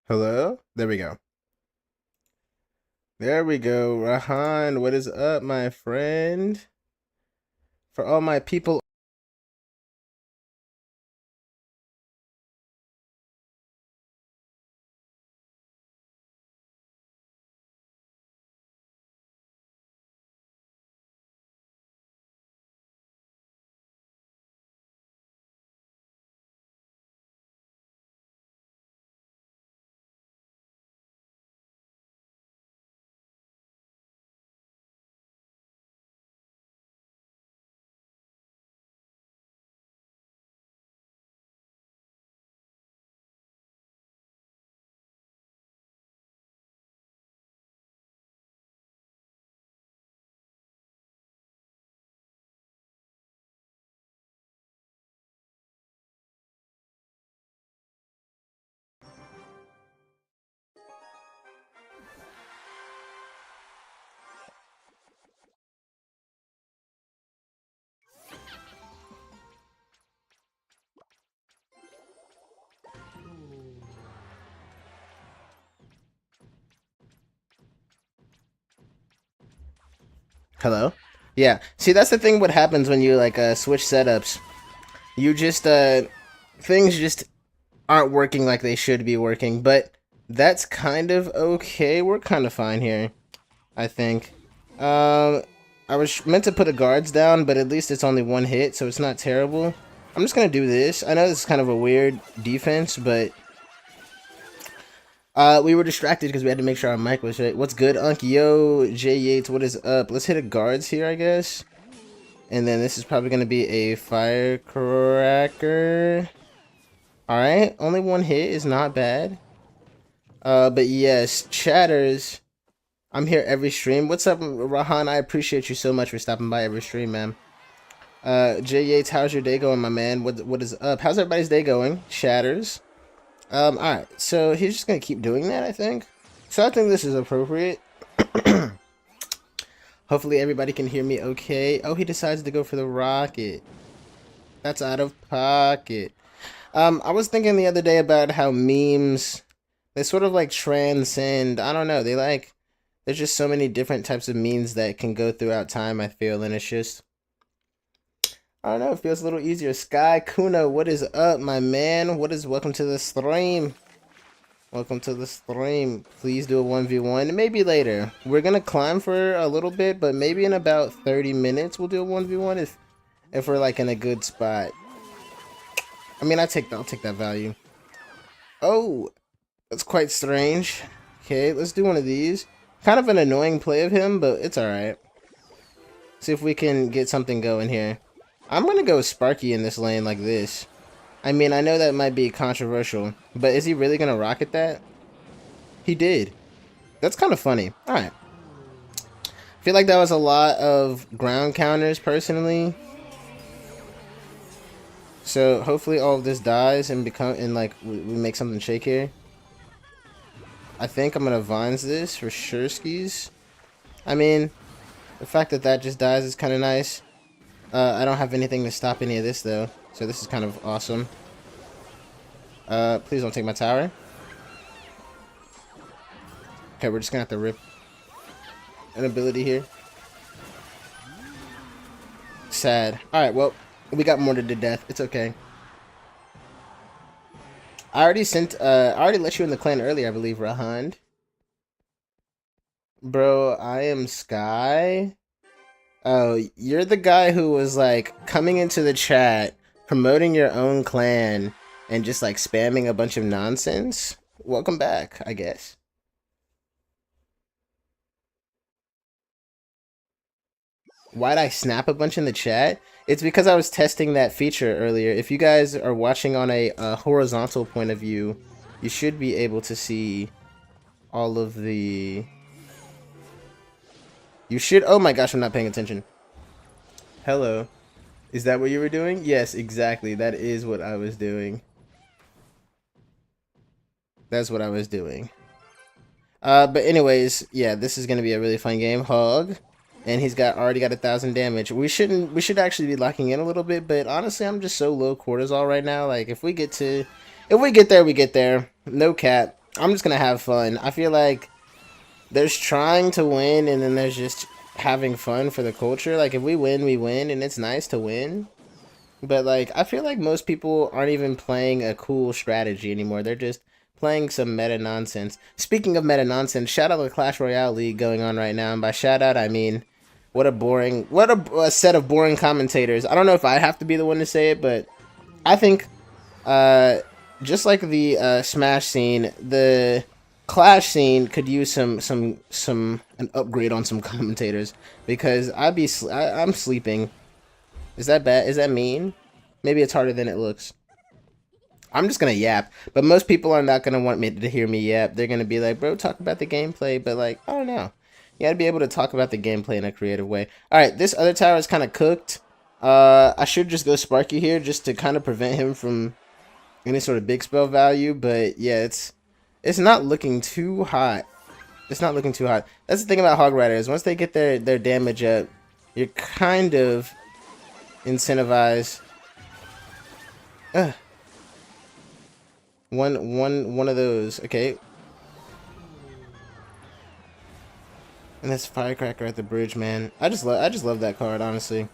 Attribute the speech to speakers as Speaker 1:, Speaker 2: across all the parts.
Speaker 1: Hello? There we go. There we go. Rahan, what is up, my friend? For all my people. Hello? Yeah. See, that's the thing what happens when you like switch setups. You just things just aren't working like they should be working, but that's kind of okay. We're kind of fine here, I think. Um I was meant to put the guards down, but at least it's only one hit, so it's not terrible. I'm just going to do this. I know this is kind of a weird defense, but we were distracted because we had to make sure our mic was right. What's good, Unc? Yo, J Yates, what is up? Let's hit a guards here, I guess. And then this is probably going to be a firecracker. Alright, only one hit is not bad. But yes, chatters. I'm here every stream. What's up, Rahan? I appreciate you so much for stopping by every stream, man. J Yates, how's your day going, my man? What is up? How's everybody's day going? Shatters. Alright, so he's just gonna keep doing that, I think. So I think this is appropriate. Hopefully everybody can hear me okay. Oh, he decides to go for the rocket. That's out of pocket. I was thinking the other day about how memes, they sort of like transcend, I don't know, there's just so many different types of memes that can go throughout time, I feel, and it's just, I don't know, it feels a little easier. Sky Kuno, what is up, my man? Welcome to the stream. Welcome to the stream. Please do a 1v1. Maybe later. We're gonna climb for a little bit, but maybe in about 30 minutes we'll do a 1v1 if we're like in a good spot. I mean, I'll take that value. Oh, that's quite strange. Okay, let's do one of these. Kind of an annoying play of him, but it's alright. See if we can get something going here. I'm gonna go Sparky in this lane like this. I mean, I know that might be controversial, but is he really gonna rocket that? He did. That's kind of funny. Alright. I feel like that was a lot of ground counters, personally. So, hopefully all of this dies and we make something shake here. I think I'm gonna Vines this for sure skis. I mean, the fact that that just dies is kind of nice. I don't have anything to stop any of this, though. So this is kind of awesome. Please don't take my tower. Okay, we're just gonna have to rip an ability here. Sad. Alright, well, we got mortared to death. It's okay. I already let you in the clan earlier, I believe, Rahand. Bro, I am Sky. Oh, you're the guy who was like coming into the chat, promoting your own clan, and just like spamming a bunch of nonsense? Welcome back, I guess. Why'd I snap a bunch in the chat? It's because I was testing that feature earlier. If you guys are watching on a horizontal point of view, you should be able to see all of the... You should... Oh my gosh, I'm not paying attention. Hello. Is that what you were doing? Yes, exactly. That is what I was doing. That's what I was doing. But anyways, yeah, this is gonna be a really fun game. Hog. And he's already got 1,000 damage. We should actually be locking in a little bit, but honestly, I'm just so low cortisol right now. Like if we get there, we get there. No cap. I'm just gonna have fun. I feel like there's trying to win, and then there's just having fun for the culture. Like, if we win, and it's nice to win. But, like, I feel like most people aren't even playing a cool strategy anymore. They're just playing some meta nonsense. Speaking of meta nonsense, shout out to the Clash Royale League going on right now. And by shout out, I mean, what a set of boring commentators. I don't know if I have to be the one to say it, but I think, uh, just like the Smash scene, the Clash scene could use an upgrade on some commentators, because I'm sleeping. Is that bad? Is that mean? Maybe it's harder than it looks. I'm just gonna yap, but most people are not gonna want me to hear me yap. They're gonna be like, "Bro, talk about the gameplay," but like, I don't know. You gotta be able to talk about the gameplay in a creative way. All right, this other tower is kind of cooked. I should just go Sparky here just to kind of prevent him from any sort of big spell value, but yeah, it's not looking too hot. It's not looking too hot. That's the thing about Hog Riders. Once they get their damage up, you're kind of incentivized. Ugh. One of those. Okay. And that's Firecracker at the bridge, man. I just love that card, honestly.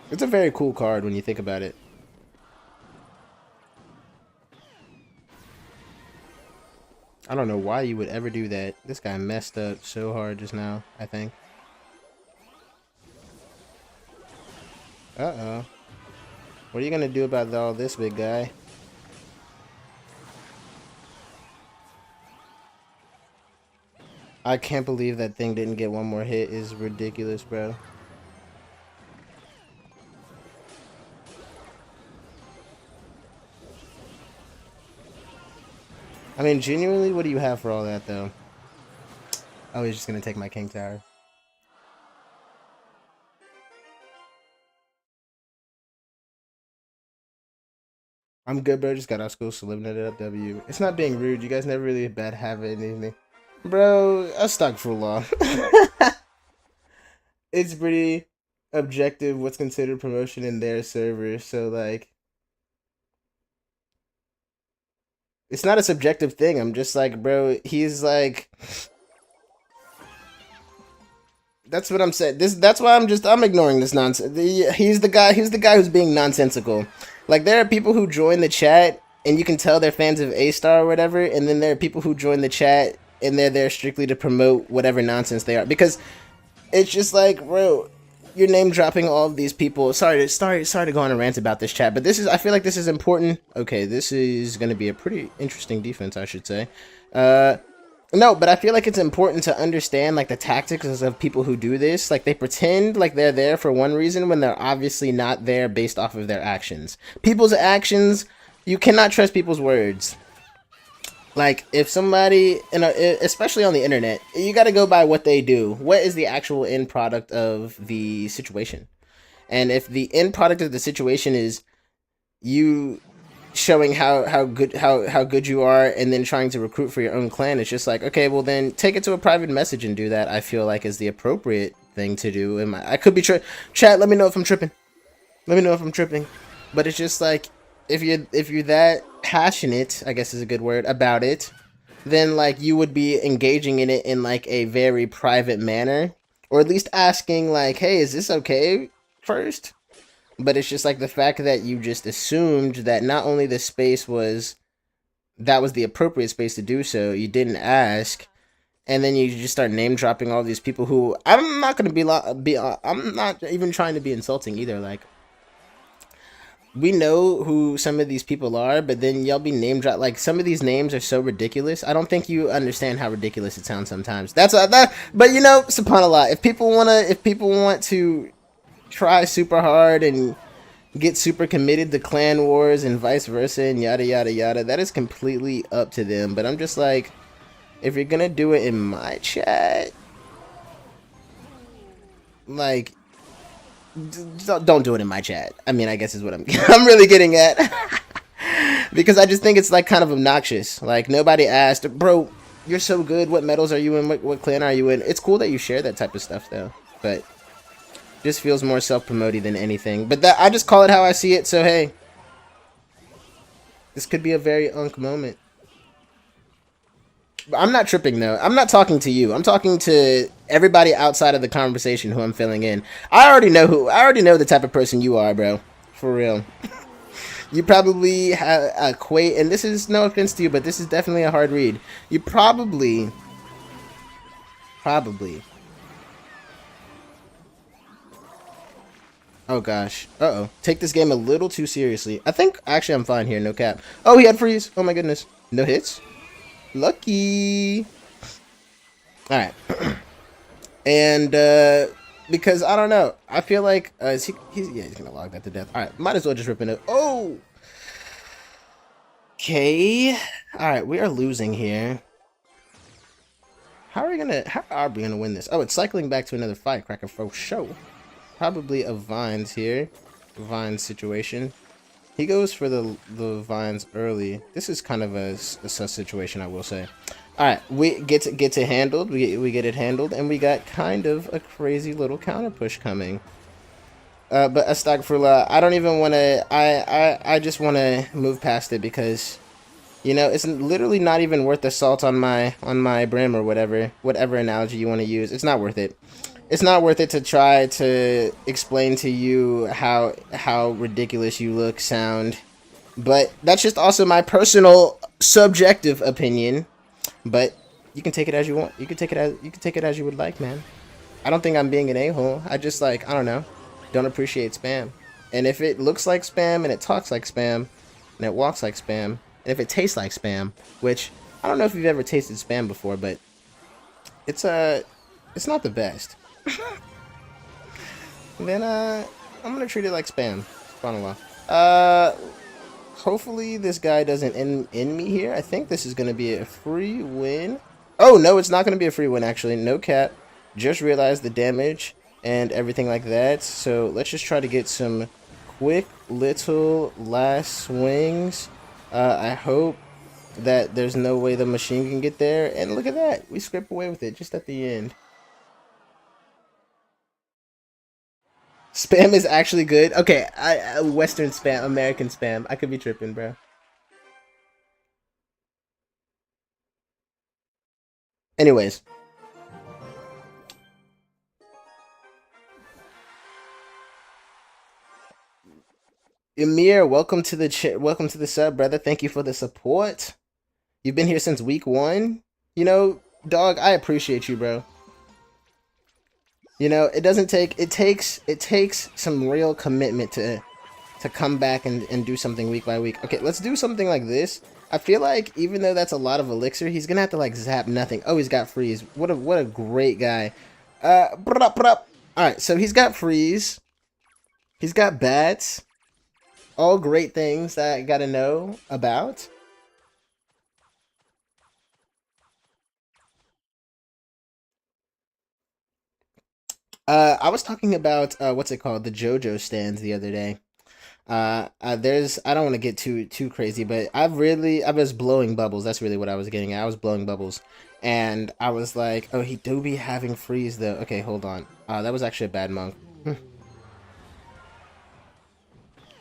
Speaker 1: It's a very cool card when you think about it. I don't know why you would ever do that. This guy messed up so hard just now, I think. Uh-oh. What are you gonna do about all this, big guy? I can't believe that thing didn't get one more hit. Is ridiculous, bro. I mean, genuinely, what do you have for all that, though? Oh, he's just gonna take my king tower. I'm good, bro. Just got out of school, so living it up, W. It's not being rude. You guys never really a bad habit anything. Bro, I stuck for long. It's pretty objective what's considered promotion in their server, so, like, it's not a subjective thing. I'm just like, bro, he's like, that's what I'm saying. That's why I'm ignoring this nonsense. He's the guy who's being nonsensical. Like, there are people who join the chat and you can tell they're fans of A-Star or whatever, and then there are people who join the chat and they're there strictly to promote whatever nonsense they are, because it's just like, bro, you're name dropping all of these people. Sorry to go on a rant about this chat, but I feel like this is important. Okay, this is going to be a pretty interesting defense, I should say. No, but I feel like it's important to understand, like, the tactics of people who do this. Like, they pretend like they're there for one reason when they're obviously not there based off of their actions. People's actions, you cannot trust people's words. Like, if somebody, especially on the internet, you got to go by what they do. What is the actual end product of the situation? And if the end product of the situation is you showing how good you are and then trying to recruit for your own clan, it's just like, okay, well then take it to a private message and do that. I feel like is the appropriate thing to do. I could be chat, let me know if I'm tripping. Let me know if I'm tripping. But it's just like, if you're that passionate, I guess is a good word, about it, then like you would be engaging in it in like a very private manner, or at least asking like, hey, is this okay first? But it's just like the fact that you just assumed that not only the space was the appropriate space to do so, you didn't ask, and then you just start name dropping all these people who I'm not gonna I'm not even trying to be insulting either. Like, we know who some of these people are, but then y'all be name drop, like, some of these names are so ridiculous. I don't think you understand how ridiculous it sounds sometimes. That's that. But you know, subhanallah, if people want to try super hard and get super committed to clan wars and vice versa and yada yada yada, that is completely up to them. But I'm just like, if you're gonna do it in my chat, like, don't do it in my chat. I mean, I guess is what I'm really getting at. Because I just think it's like kind of obnoxious. Like, nobody asked, bro, you're so good, what medals are you in, what clan are you in? It's cool that you share that type of stuff though, but just feels more self-promoting than anything. But that, I just call it how I see it. So hey, this could be a very unk moment. I'm not tripping though. I'm not talking to you. I'm talking to everybody outside of the conversation who I'm filling in. I already know who. I already know the type of person you are, bro. For real. You probably equate, and this is no offense to you, but this is definitely a hard read. You probably. Oh gosh. Uh-oh. Take this game a little too seriously. I think actually I'm fine here, no cap. Oh, he had freeze. Oh my goodness. No hits. Lucky. All right. And because I don't know, I feel like he's gonna log that to death. All right, might as well just rip it. Oh, okay. All right, we are losing here. How are we gonna win this? Oh, it's cycling back to another firecracker for show. Probably a vines here, vines situation. He goes for the vines early. This is kind of a sus situation, I will say. All right, we get it handled. We get it handled, and we got kind of a crazy little counter push coming. But Astagfirullah, I don't even want to. I just want to move past it because, you know, it's literally not even worth the salt on my brim or whatever analogy you want to use. It's not worth it. It's not worth it to try to explain to you how ridiculous you look, sound. But that's just also my personal subjective opinion. But you can take it as you want. You can take it as you would like, man. I don't think I'm being an a-hole. I just I don't know, don't appreciate spam. And if it looks like spam and it talks like spam and it walks like spam and if it tastes like spam, which I don't know if you've ever tasted spam before, but it's not the best. Then I'm gonna treat it like spam. SubhanAllah. Hopefully this guy doesn't end me here. I think this is gonna be a free win. Oh no, it's not gonna be a free win actually. No cap. Just realized the damage and everything like that. So let's just try to get some quick little last swings. I hope that there's no way the machine can get there. And look at that. We scrape away with it just at the end. Spam is actually good. Okay, Western spam, American spam. I could be tripping, bro. Anyways. Emir, welcome to the sub, brother. Thank you for the support. You've been here since week 1. You know, dog, I appreciate you, bro. You know, it takes some real commitment to come back and do something week by week. Okay, let's do something like this. I feel like even though that's a lot of elixir, he's gonna have to like zap nothing. Oh, he's got freeze. What a great guy. Alright, so he's got freeze. He's got bats. All great things that I gotta know about. I was talking about what's it called, the JoJo stands the other day. There's I don't want to get too crazy, but I was blowing bubbles. That's really what I was getting at. I was blowing bubbles, and I was like, oh, he do be having freeze though. Okay, hold on. That was actually a bad monk.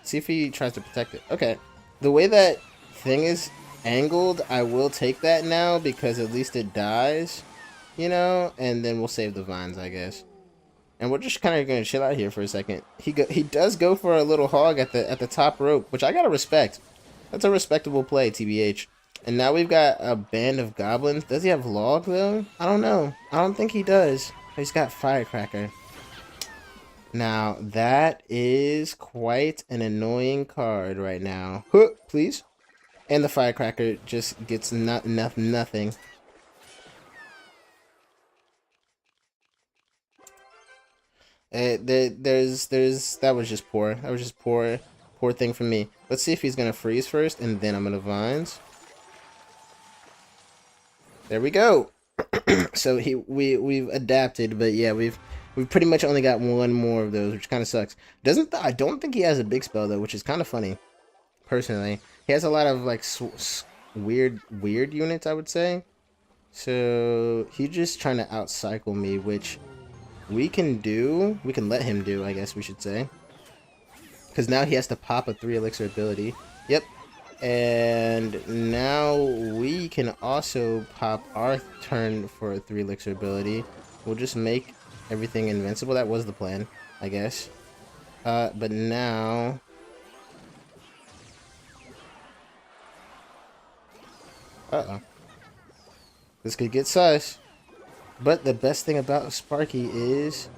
Speaker 1: See if he tries to protect it. Okay, the way that thing is angled, I will take that now because at least it dies, you know, and then we'll save the vines, I guess. And we're just kind of going to chill out here for a second. He does go for a little hog at the top rope, which I gotta respect. That's a respectable play, TBH. And now we've got a band of goblins. Does he have log though? I don't know. I don't think he does. He's got firecracker. Now that is quite an annoying card right now. Huh, please. And the firecracker just gets nothing. That was just poor. That was just poor thing from me. Let's see if he's gonna freeze first, and then I'm gonna vines. There we go. So we've adapted, but yeah, we've pretty much only got one more of those, which kind of sucks. I don't think he has a big spell though, which is kind of funny. Personally, he has a lot of like weird units, I would say. So he's just trying to outcycle me, which we can let him do, I guess we should say. Because now he has to pop a 3 elixir ability. Yep. And now we can also pop our turn for a 3 elixir ability. We'll just make everything invincible. That was the plan, I guess. But now... Uh-oh. This could get sus. But the best thing about Sparky is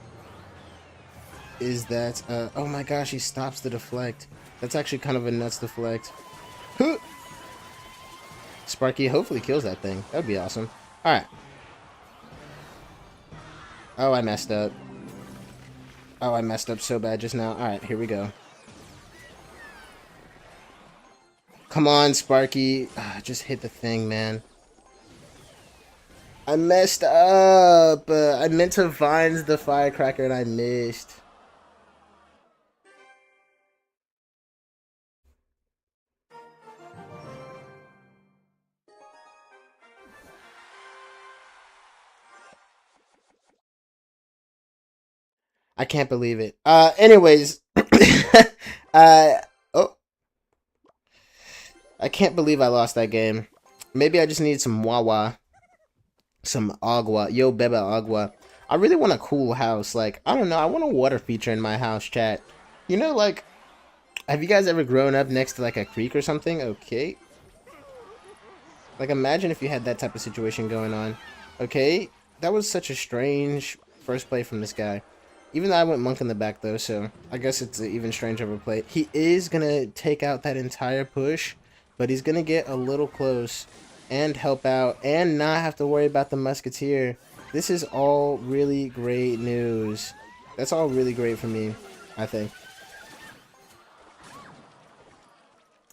Speaker 1: that, oh my gosh, he stops the deflect. That's actually kind of a nuts deflect. Sparky hopefully kills that thing. That would be awesome. Alright. Oh, I messed up. Oh, I messed up so bad just now. Alright, here we go. Come on, Sparky. Just hit the thing, man. I messed up. I meant to Vines the firecracker and I missed. I can't believe it. Anyways. Oh. I can't believe I lost that game. Maybe I just need some Wawa. Some agua. Yo, bebe agua. I really want a cool house. Like, I don't know. I want a water feature in my house, chat. You know, like, have you guys ever grown up next to, like, a creek or something? Okay. Like, imagine if you had that type of situation going on. Okay. That was such a strange first play from this guy. Even though I went monk in the back, though, so I guess it's an even stranger of a play. He is going to take out that entire push, but he's going to get a little close and help out and not have to worry about the musketeer. This is all really great news. That's all really great for me, I think.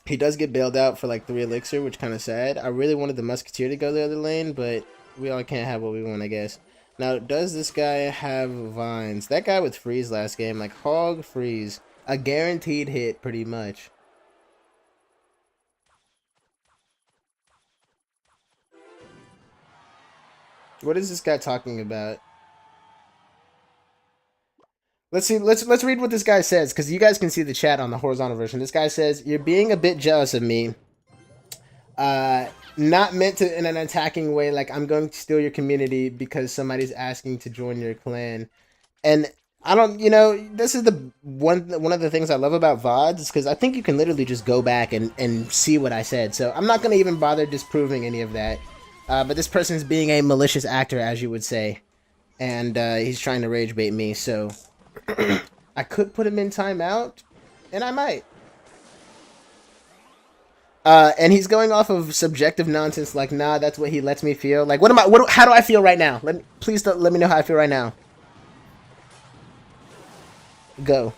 Speaker 1: He does get bailed out for like 3 elixir, which kind of sad. I really wanted the musketeer to go the other lane, but we all can't have what we want, I guess. Now, does this guy have vines? That guy with freeze last game, like hog freeze. A guaranteed hit, pretty much. What is this guy talking about? Let's see. Let's read what this guy says, because you guys can see the chat on the horizontal version. This guy says, "You're being a bit jealous of me. Not meant to in an attacking way. Like I'm going to steal your community because somebody's asking to join your clan." And I don't, you know, this is the one of the things I love about VODs is because I think you can literally just go back and see what I said. So I'm not gonna even bother disproving any of that. But this person's being a malicious actor, as you would say, and he's trying to rage bait me. So I could put him in timeout, and I might. And he's going off of subjective nonsense, like, nah, that's what he lets me feel. Like, how do I feel right now? Please let me know how I feel right now. Go.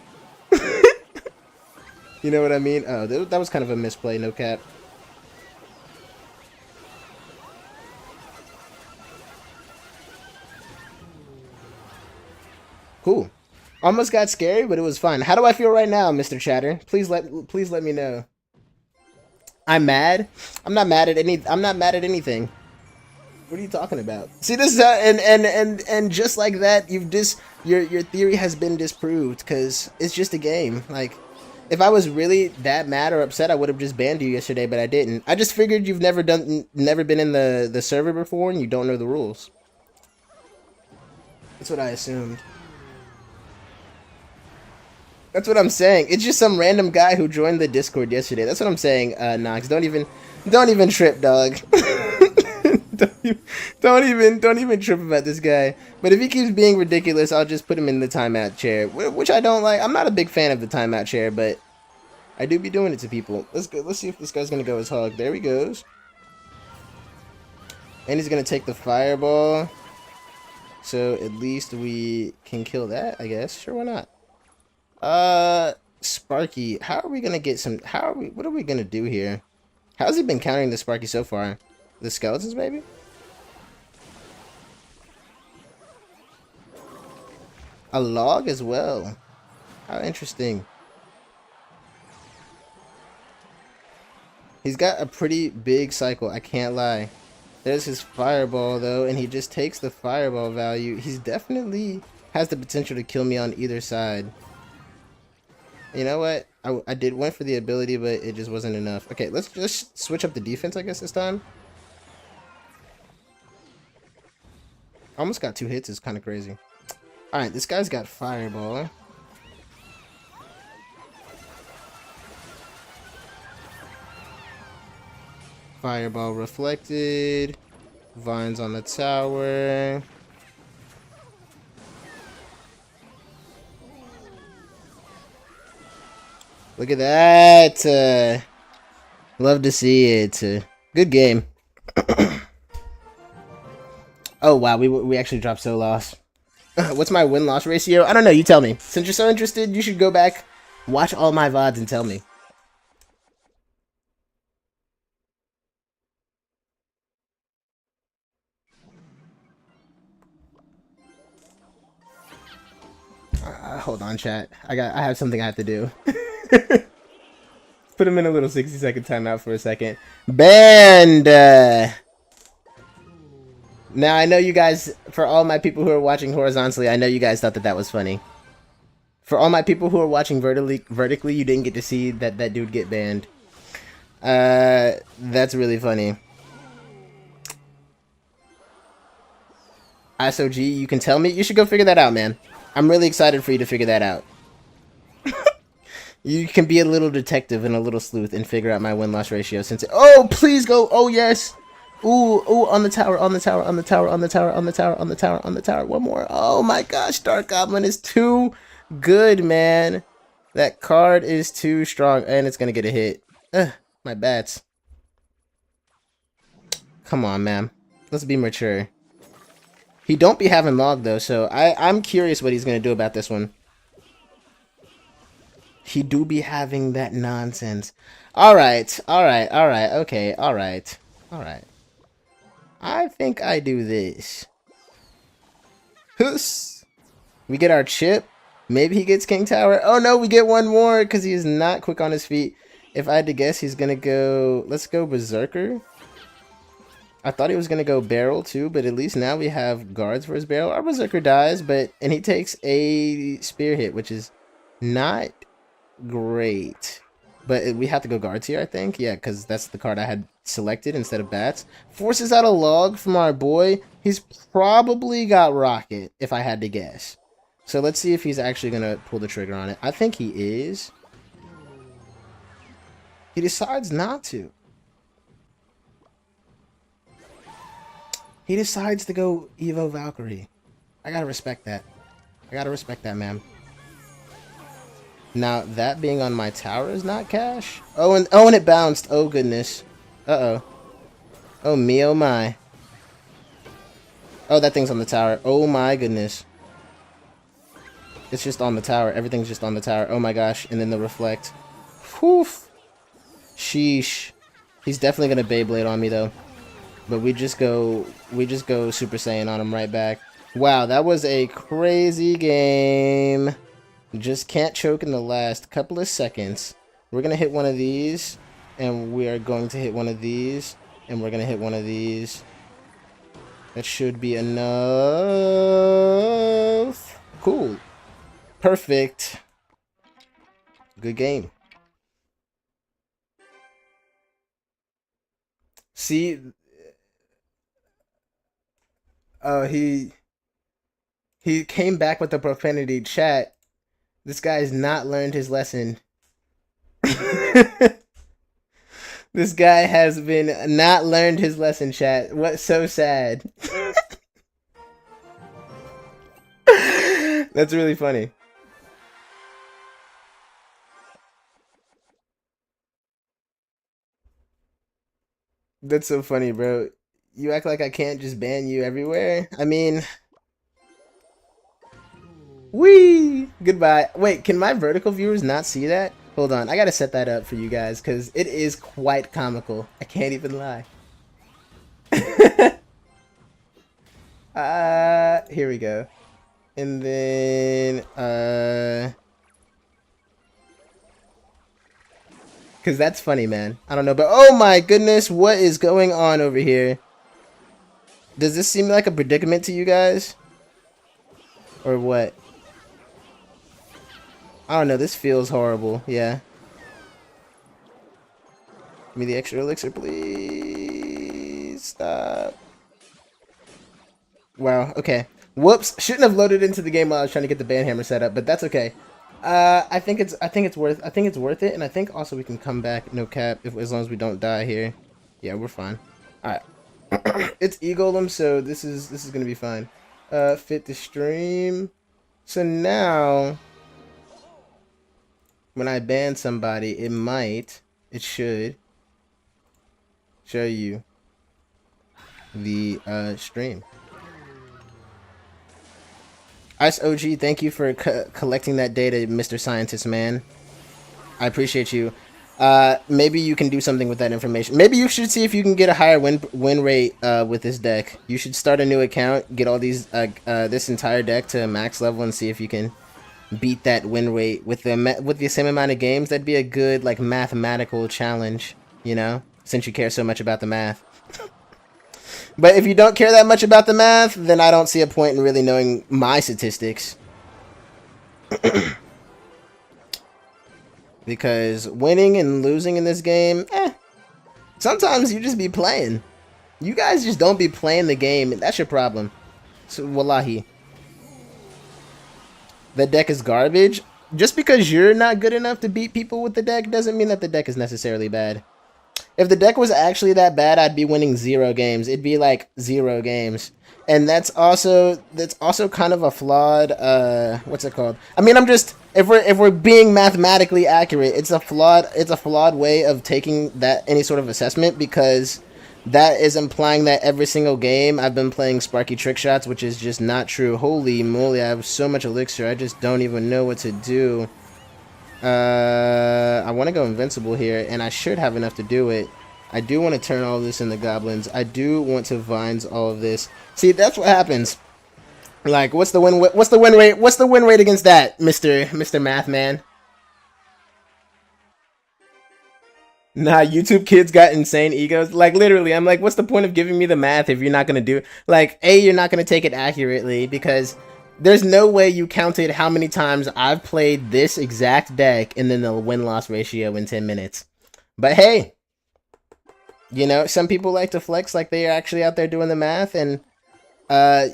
Speaker 1: You know what I mean? Oh, that was kind of a misplay, no cap. Cool. Almost got scary, but it was fun. How do I feel right now, Mr. Chatter? Please let me know. I'm mad. I'm not mad at anything. What are you talking about? See this and just like that, your theory has been disproved because it's just a game. Like if I was really that mad or upset, I would have just banned you yesterday, but I didn't. I just figured you've never been in the server before and you don't know the rules. That's what I assumed. That's what I'm saying. It's just some random guy who joined the Discord yesterday. That's what I'm saying, Nox. Don't even trip, dog. don't even trip about this guy. But if he keeps being ridiculous, I'll just put him in the timeout chair, which I don't like. I'm not a big fan of the timeout chair, but I do be doing it to people. Let's go. Let's see if this guy's gonna go his hog. There he goes. And he's gonna take the fireball. So at least we can kill that, I guess. Sure, why not? Sparky, how are we gonna get some? What are we gonna do here? How's he been countering the Sparky so far? The skeletons, maybe? A log as well. How interesting. He's got a pretty big cycle, I can't lie. There's his fireball though, and he just takes the fireball value. He's definitely has the potential to kill me on either side. You know what? I did went for the ability, but it just wasn't enough. Okay, let's just switch up the defense, I guess, this time. Almost got 2 hits. Is kind of crazy. All right, this guy's got Fireball. Fireball reflected. Vines on the tower. Look at that. Love to see it. Good game. Oh, wow. We actually dropped so lost. What's my win-loss ratio? I don't know. You tell me. Since you're so interested, you should go back, watch all my VODs, and tell me. Hold on, chat. I have something I have to do. Put him in a little 60-second timeout for a second. Banned! Now, I know you guys, for all my people who are watching horizontally, I know you guys thought that was funny. For all my people who are watching vertically, you didn't get to see that dude get banned. That's really funny. ISOG, you can tell me? You should go figure that out, man. I'm really excited for you to figure that out. You can be a little detective and a little sleuth and figure out my win-loss ratio since oh, please go. Oh, yes. Ooh, on the tower, on the tower, on the tower, on the tower, on the tower, on the tower, on the tower. One more. Oh, my gosh. Dark Goblin is too good, man. That card is too strong. And it's going to get a hit. My bats. Come on, man. Let's be mature. He don't be having log, though, so I'm curious what he's going to do about this one. He do be having that nonsense. Alright, okay, alright. I think I do this. Huss! We get our chip. Maybe he gets King Tower. Oh no, we get one more because he is not quick on his feet. If I had to guess, he's going to go... Let's go Berserker. I thought he was going to go Barrel too, but at least now we have guards for his Barrel. Our Berserker dies, and he takes a Spear hit, which is not great. But we have to go guards here, I think. Yeah, because that's the card I had selected instead of bats. Forces out a log from our boy. He's probably got Rocket, if I had to guess. So let's see if he's actually going to pull the trigger on it. I think he is. He decides not to. He decides to go Evo Valkyrie. I gotta respect that. Man. Now, that being on my tower is not cash. Oh, and it bounced. Oh, goodness. Uh-oh. Oh, me, oh, my. Oh, that thing's on the tower. Oh, my goodness. It's just on the tower. Everything's just on the tower. Oh, my gosh. And then the reflect. Whew. Sheesh. He's definitely gonna Beyblade on me, though. But we just go Super Saiyan on him right back. Wow, that was a crazy game. Just can't choke in the last couple of seconds. We're going to hit one of these. And we are going to hit one of these. And we're going to hit one of these. That should be enough. Cool. Perfect. Good game. See... Oh, he came back with the profanity. Chat. This guy's not learned his lesson. This guy has been not learned his lesson, chat. What's so sad? That's really funny. That's so funny, bro. You act like I can't just ban you everywhere. I mean... Whee! Goodbye. Wait, can my vertical viewers not see that? Hold on, I gotta set that up for you guys, because it is quite comical. I can't even lie. Here we go. And then, because that's funny, man. I don't know, but oh my goodness, what is going on over here? Does this seem like a predicament to you guys? Or what? I don't know, this feels horrible, yeah. me the extra elixir, please. Stop. Wow, okay. Whoops. Shouldn't have loaded into the game while I was trying to get the banhammer set up, but that's okay. I think it's worth it, and I think also we can come back, no cap, as long as we don't die here. Yeah, we're fine. Alright. It's E-Golem, so this is gonna be fine. Fit the stream. So now when I ban somebody, it should show you the stream. Ice OG, thank you for collecting that data, Mr. Scientist Man. I appreciate you. Maybe you can do something with that information. Maybe you should see if you can get a higher win rate with this deck. You should start a new account, get all these this entire deck to max level, and see if you can beat that win rate with the same amount of games. That'd be a good like mathematical challenge, you know, since you care so much about the math. But if you don't care that much about the math, then I don't see a point in really knowing my statistics. Because winning and losing in this game, sometimes you just be playing. You guys just don't be playing the game. That's your problem. So, wallahi. The deck is garbage. Just because you're not good enough to beat people with the deck doesn't mean that the deck is necessarily bad. If the deck was actually that bad, I'd be winning 0 games. It'd be like 0 games. And that's also kind of a flawed what's it called? I mean, if we're being mathematically accurate, it's a flawed way of taking any sort of assessment, because that is implying that every single game I've been playing Sparky trick shots, which is just not true. Holy moly, I have so much elixir, I just don't even know what to do. I want to go invincible here, and I should have enough to do it. I do want to turn all this into goblins. I do want to vines all of this. See, that's what happens. Like, what's the win rate? What's the win rate against that, Mr. Math Man? Nah, YouTube kids got insane egos. Like, literally, I'm like, what's the point of giving me the math if you're not gonna do it? Like, A, you're not gonna take it accurately, because there's no way you counted how many times I've played this exact deck and then the win-loss ratio in 10 minutes. But hey, you know, some people like to flex like they are actually out there doing the math, and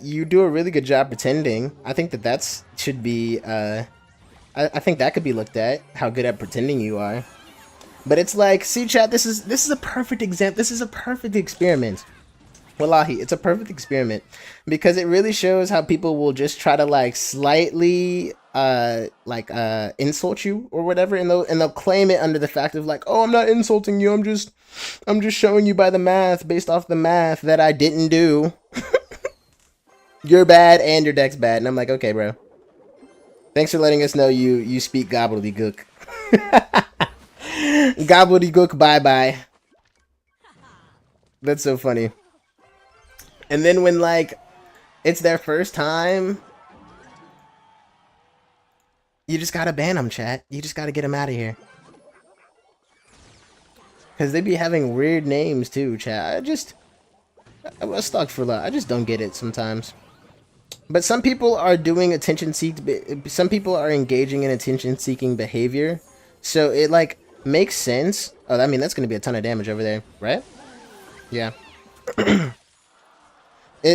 Speaker 1: you do a really good job pretending. I think that should be, I think that could be looked at, how good at pretending you are. But it's like, see chat, this is a perfect example, this is a perfect experiment. Wallahi, it's a perfect experiment, because it really shows how people will just try to like slightly insult you or whatever, and they'll claim it under the fact of like, oh, I'm not insulting you, I'm just showing you by the math, based off the math that I didn't do. You're bad and your deck's bad. And I'm like, okay, bro, thanks for letting us know you speak gobbledygook. Gobbledygook, bye bye. That's so funny. And then when, like, it's their first time, you just gotta ban them, chat. You just gotta get them out of here. Because they be having weird names, too, chat. I was stuck for a lot. I just don't get it sometimes. But some people are doing some people are engaging in attention-seeking behavior. So it, like, makes sense. Oh, I mean, that's gonna be a ton of damage over there, right? Yeah.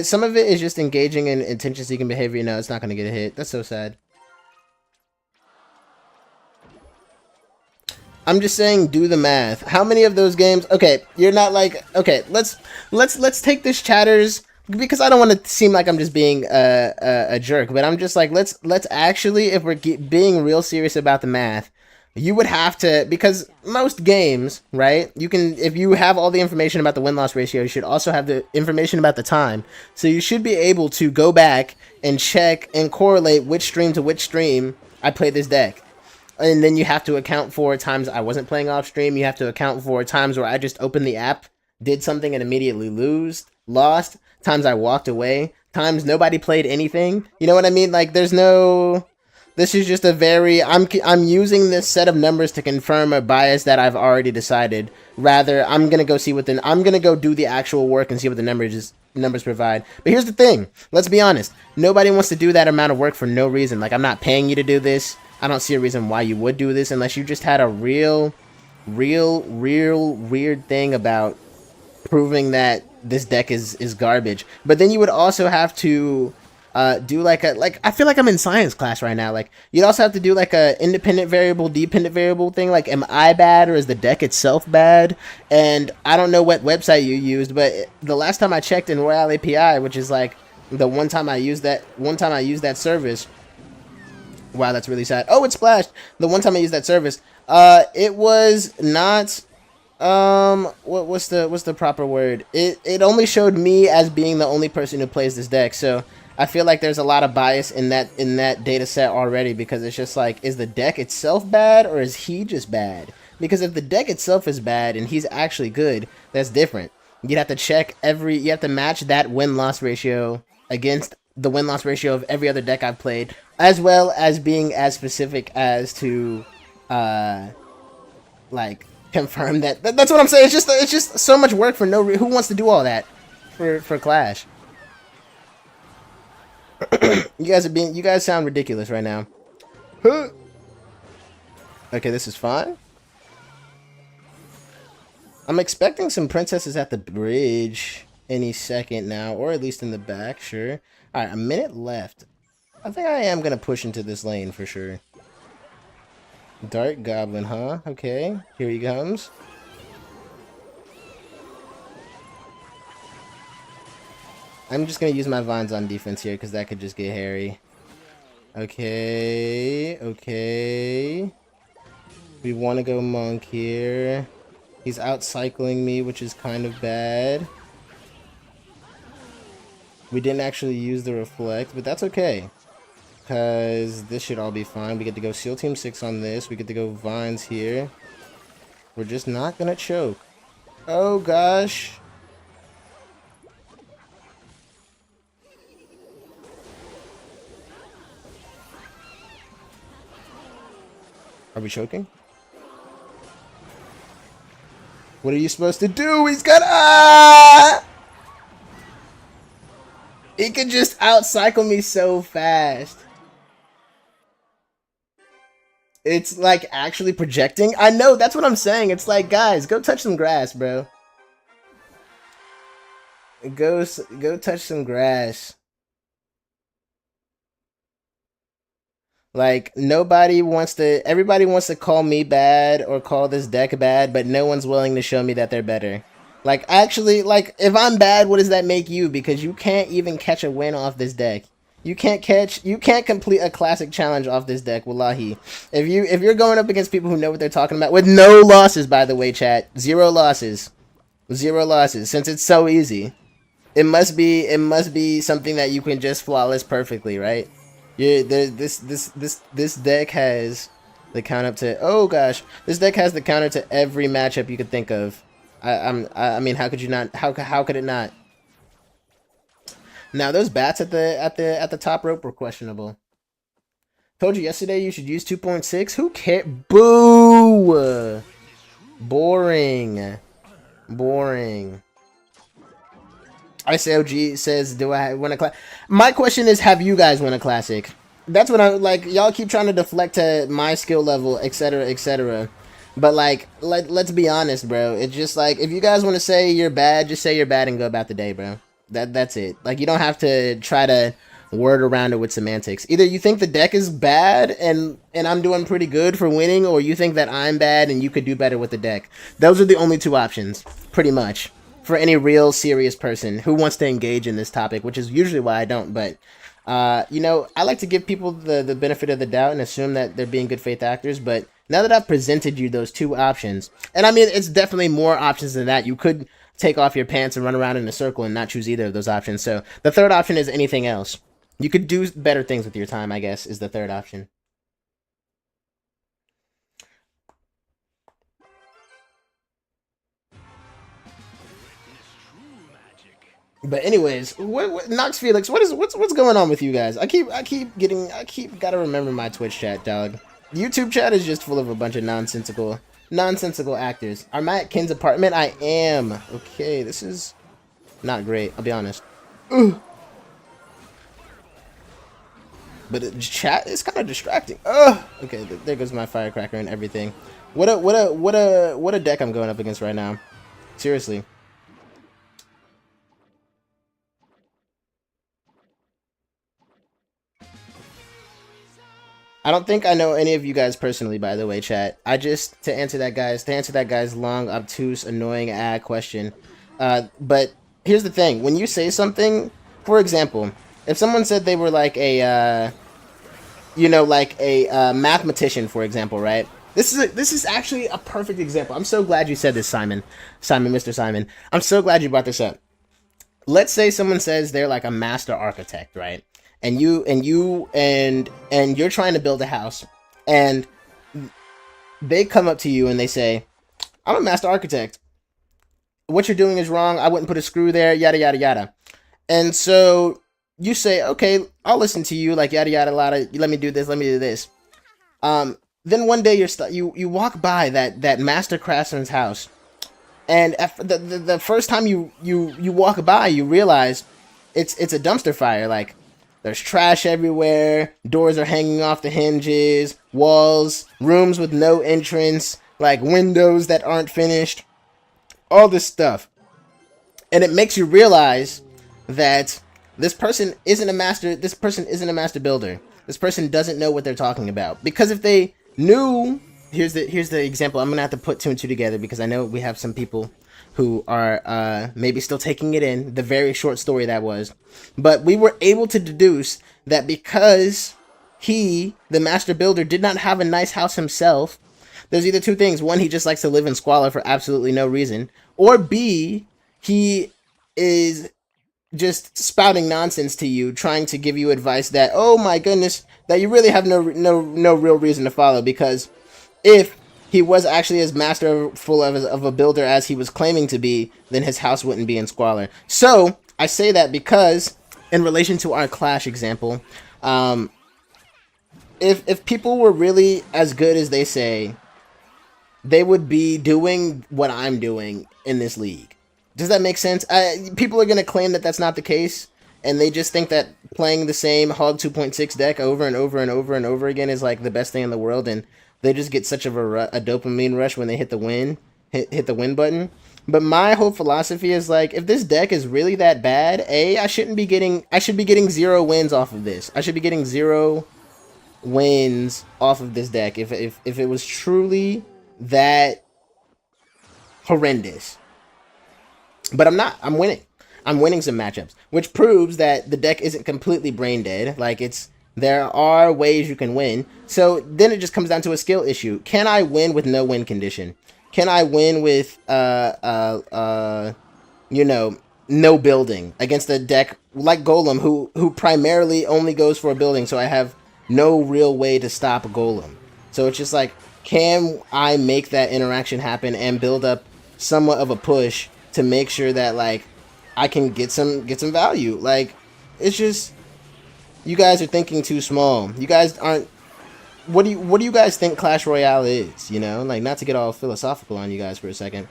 Speaker 1: Some of it is just engaging in attention-seeking behavior. No, it's not going to get a hit. That's so sad. I'm just saying, do the math. How many of those games? Okay, you're not like, okay, let's take this chatters, because I don't want to seem like I'm just being a jerk, but I'm just like, let's actually, if we're being real serious about the math, you would have to, because most games, right, you can, if you have all the information about the win-loss ratio, you should also have the information about the time. So you should be able to go back and check and correlate which stream to which stream I play this deck. And then you have to account for times I wasn't playing off stream. You have to account for times where I just opened the app, did something, and immediately lost. Times I walked away. Times nobody played anything. You know what I mean? Like, there's no... This is just a very... I'm using this set of numbers to confirm a bias that I've already decided. Rather, I'm gonna go see what the... I'm gonna go do the actual work and see what the numbers provide. But here's the thing. Let's be honest. Nobody wants to do that amount of work for no reason. Like, I'm not paying you to do this. I don't see a reason why you would do this unless you just had a real real weird thing about proving that this deck is garbage. But then you would also have to do like a I feel like I'm in science class right now. Like you'd also have to do like a independent variable, dependent variable thing. Like, am I bad or is the deck itself bad? And I don't know what website you used, but the last time I checked in Royale API, which is like the one time I used that service. Wow, that's really sad. Oh, it splashed. The one time I used that service, it was not what's the proper word? It only showed me as being the only person who plays this deck. So I feel like there's a lot of bias in that data set already, because it's just like, is the deck itself bad or is he just bad? Because if the deck itself is bad and he's actually good, that's different. You'd have to check you have to match that win-loss ratio against the win-loss ratio of every other deck I've played, as well as being as specific as to like confirm that's what I'm saying. It's just so much work for who wants to do all that for Clash? You guys sound ridiculous right now. Okay, this is fine. I'm expecting some princesses at the bridge any second now, or at least in the back, sure. Alright, a minute left. I think I am gonna push into this lane for sure. Dark Goblin, huh? Okay, here he comes. I'm just gonna use my vines on defense here, because that could just get hairy. Okay, okay. We want to go monk here. He's out-cycling me, which is kind of bad. We didn't actually use the reflect, but that's okay, because this should all be fine. We get to go Seal Team 6 on this. We get to go Vines here. We're just not going to choke. Oh, gosh. Are we choking? What are you supposed to do? He's got... Ah! He could just out-cycle me so fast. It's like actually projecting. I know, that's what I'm saying. It's like, guys, go touch some grass, bro. Go touch some grass. Like, everybody wants to call me bad or call this deck bad, but no one's willing to show me that they're better. Like, actually, like, if I'm bad, what does that make you? Because you can't even catch a win off this deck. You can't complete a classic challenge off this deck, wallahi. If you're going up against people who know what they're talking about, with no losses, by the way, chat. 0 losses. 0 losses, since it's so easy. It must be something that you can just flawless perfectly, right? Yeah, this deck has the counter to, oh gosh, this deck has the counter to every matchup you could think of. I mean, how could you not? How could it not? Now those bats at the top rope were questionable. Told you yesterday you should use 2.6. Who cares? Boo! Boring. Boring. ICOG says, do I win a class? My question is, have you guys won a classic? That's what I'm like. Y'all keep trying to deflect to my skill level, etc., etc. But like, let's be honest, bro. It's just like, if you guys want to say you're bad, just say you're bad and go about the day, bro. That's it. Like, you don't have to try to word around it with semantics. Either you think the deck is bad and I'm doing pretty good for winning, or you think that I'm bad and you could do better with the deck. Those are the only 2 options, pretty much, for any real serious person who wants to engage in this topic, which is usually why I don't. But you know, I like to give people the benefit of the doubt and assume that they're being good faith actors. But now that I've presented you those 2 options, and I mean, it's definitely more options than that. You could take off your pants and run around in a circle and not choose either of those options. So the 3rd option is anything else. You could do better things with your time, I guess, is the 3rd option. But anyways, what Nox Felix, what's going on with you guys? I keep gotta remember my Twitch chat, dog. YouTube chat is just full of a bunch of nonsensical actors. Am I at Ken's apartment? I am. Okay, this is not great, I'll be honest. Ugh. But chat is kind of distracting. Oh, okay. There goes my firecracker and everything. What a deck I'm going up against right now. Seriously. I don't think I know any of you guys personally, by the way, chat. I just to answer that guy's long, obtuse, annoying question. But here's the thing: when you say something, for example, if someone said they were like a, like a mathematician, for example, right? This is actually a perfect example. I'm so glad you said this, Mr. Simon. I'm so glad you brought this up. Let's say someone says they're like a master architect, right? And you're trying to build a house, and they come up to you and they say, "I'm a master architect. What you're doing is wrong. I wouldn't put a screw there, yada yada yada." And so you say, "Okay, I'll listen to you, like yada yada yada. Let me do this. Let me do this." Then one day you walk by that master craftsman's house, and the first time you walk by, you realize it's a dumpster fire. Like, there's trash everywhere, doors are hanging off the hinges, walls, rooms with no entrance, like windows that aren't finished, all this stuff. And it makes you realize that this person isn't a master builder. This person doesn't know what they're talking about. Because if they knew, here's the example. I'm going to have to put two and two together because I know we have some people who are maybe still taking it in, the very short story that was. But we were able to deduce that because he, the master builder, did not have a nice house himself, there's either two things. One, he just likes to live in squalor for absolutely no reason. Or B, he is just spouting nonsense to you, trying to give you advice that, oh my goodness, that you really have no real reason to follow. Because if he was actually as masterful of a builder as he was claiming to be, then his house wouldn't be in squalor. So I say that because, in relation to our Clash example, if people were really as good as they say, they would be doing what I'm doing in this league. Does that make sense? People are going to claim that that's not the case, and they just think that playing the same Hog 2.6 deck over and over and over and over again is like the best thing in the world, and they just get such of a dopamine rush when they hit the hit the win button. But my whole philosophy is like, if this deck is really that bad, I should be getting 0 wins off of this. I should be getting 0 wins off of this deck if it was truly that horrendous. But I'm not. I'm winning. I'm winning some matchups, which proves that the deck isn't completely brain dead. Like, there are ways you can win. So then it just comes down to a skill issue. Can I win with no win condition? Can I win with no building against a deck like Golem, who primarily only goes for a building, so I have no real way to stop Golem. So it's just like, can I make that interaction happen and build up somewhat of a push to make sure that, like, I can get some value? Like, it's just, you guys are thinking too small. You guys aren't. What do you guys think Clash Royale is? You know, like, not to get all philosophical on you guys for a second,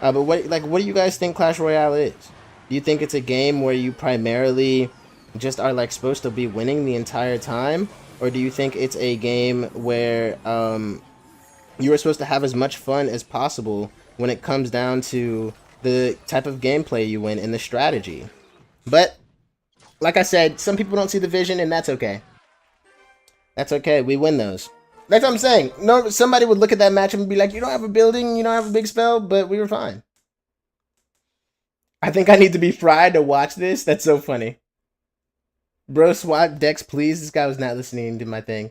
Speaker 1: but what do you guys think Clash Royale is? Do you think it's a game where you primarily just are like supposed to be winning the entire time, or do you think it's a game where you are supposed to have as much fun as possible when it comes down to the type of gameplay you win and the strategy? But like I said, some people don't see the vision, and that's okay. That's okay. We win those. That's what I'm saying. No, somebody would look at that match and be like, "You don't have a building, you don't have a big spell," but we were fine. I think I need to be fried to watch this. That's so funny. Bro, swap decks, please. This guy was not listening to my thing.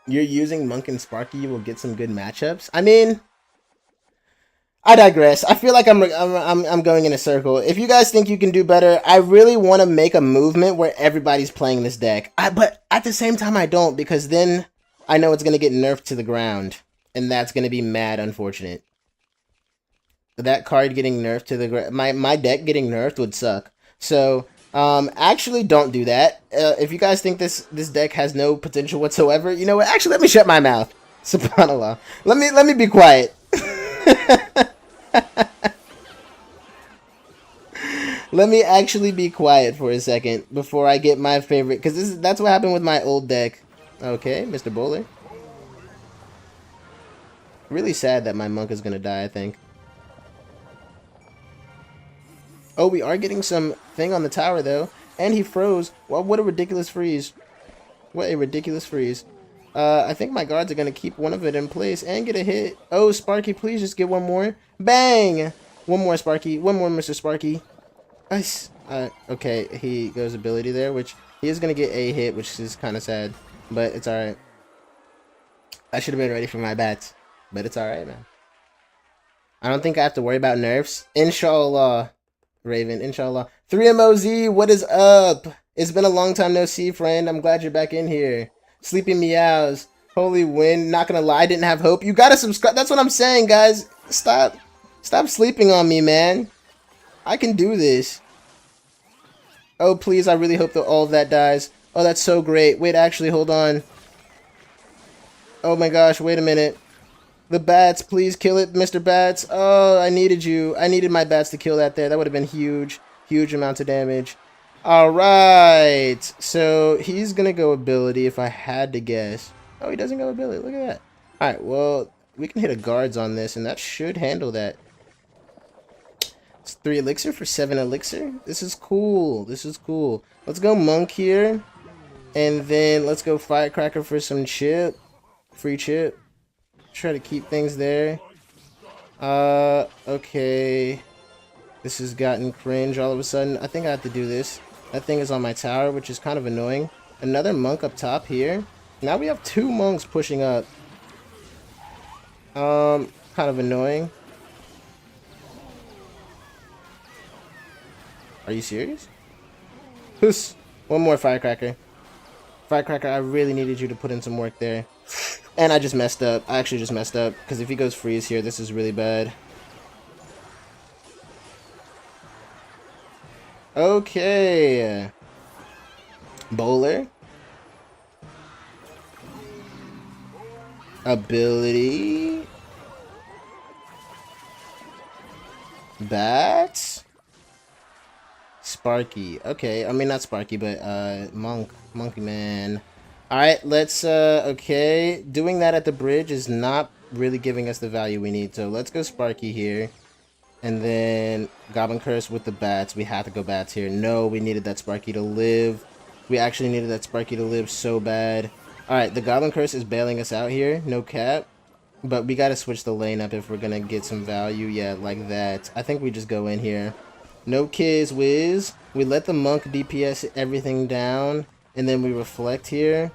Speaker 1: You're using Monk and Sparky, you will get some good matchups. I mean, I digress. I feel like I'm going in a circle. If you guys think you can do better, I really want to make a movement where everybody's playing this deck. But at the same time, I don't, because then I know it's going to get nerfed to the ground, and that's going to be mad unfortunate. That card getting nerfed to the ground, my deck getting nerfed would suck. So, actually, don't do that. If you guys think this deck has no potential whatsoever, you know what? Actually, let me shut my mouth. Subhanallah. Let me be quiet. Let me actually be quiet for a second before I get my favorite, because that's what happened with my old deck. Okay, Mr. Bowler. Really sad that my monk is gonna die, I think. Oh, we are getting some thing on the tower, though. And he froze. Well, what a ridiculous freeze. What a ridiculous freeze. I think my guards are going to keep one of it in place and get a hit. Oh, Sparky, please just get one more. Bang! One more, Sparky. One more, Mr. Sparky. Nice. Okay, he goes ability there, which he is going to get a hit, which is kind of sad. But it's alright. I should have been ready for my bats. But it's alright, man. I don't think I have to worry about nerfs. Inshallah. Raven, inshallah. 3MOZ, what is up? It's been a long time no see, friend. I'm glad you're back in here. Sleepy meows. Holy wind. Not gonna lie, I didn't have hope. You gotta subscribe. That's what I'm saying, guys. Stop sleeping on me, man. I can do this. Oh, please, I really hope that all of that dies. Oh, that's so great. Wait, actually, hold on. Oh my gosh, wait a minute. The bats, please kill it, Mr. Bats. Oh, I needed you. I needed my bats to kill that there. That would have been huge. Huge amounts of damage. Alright. So, he's going to go ability if I had to guess. Oh, he doesn't go ability. Look at that. Alright, well, we can hit a guards on this, and that should handle that. It's 3 elixir for 7 elixir. This is cool. This is cool. Let's go monk here. And then let's go firecracker for some chip. Free chip. Try to keep things there. Okay. This has gotten cringe all of a sudden. I think I have to do this. That thing is on my tower, which is kind of annoying. Another monk up top here. Now we have 2 monks pushing up. Kind of annoying. Are you serious? Who's one more firecracker. Firecracker, I really needed you to put in some work there. And I just messed up. I actually just messed up. Because if he goes freeze here, this is really bad. Okay. Bowler. Ability. Bats. Sparky. Okay. I mean, not Sparky, but Monkey Man. Alright, let's, okay. Doing that at the bridge is not really giving us the value we need. So let's go Sparky here. And then Goblin Curse with the bats. We have to go bats here. No, we needed that Sparky to live. We actually needed that Sparky to live so bad. Alright, the Goblin Curse is bailing us out here. No cap. But we gotta switch the lane up if we're gonna get some value. Yeah, like that. I think we just go in here. No kids, whiz. We let the monk DPS everything down. And then we reflect here.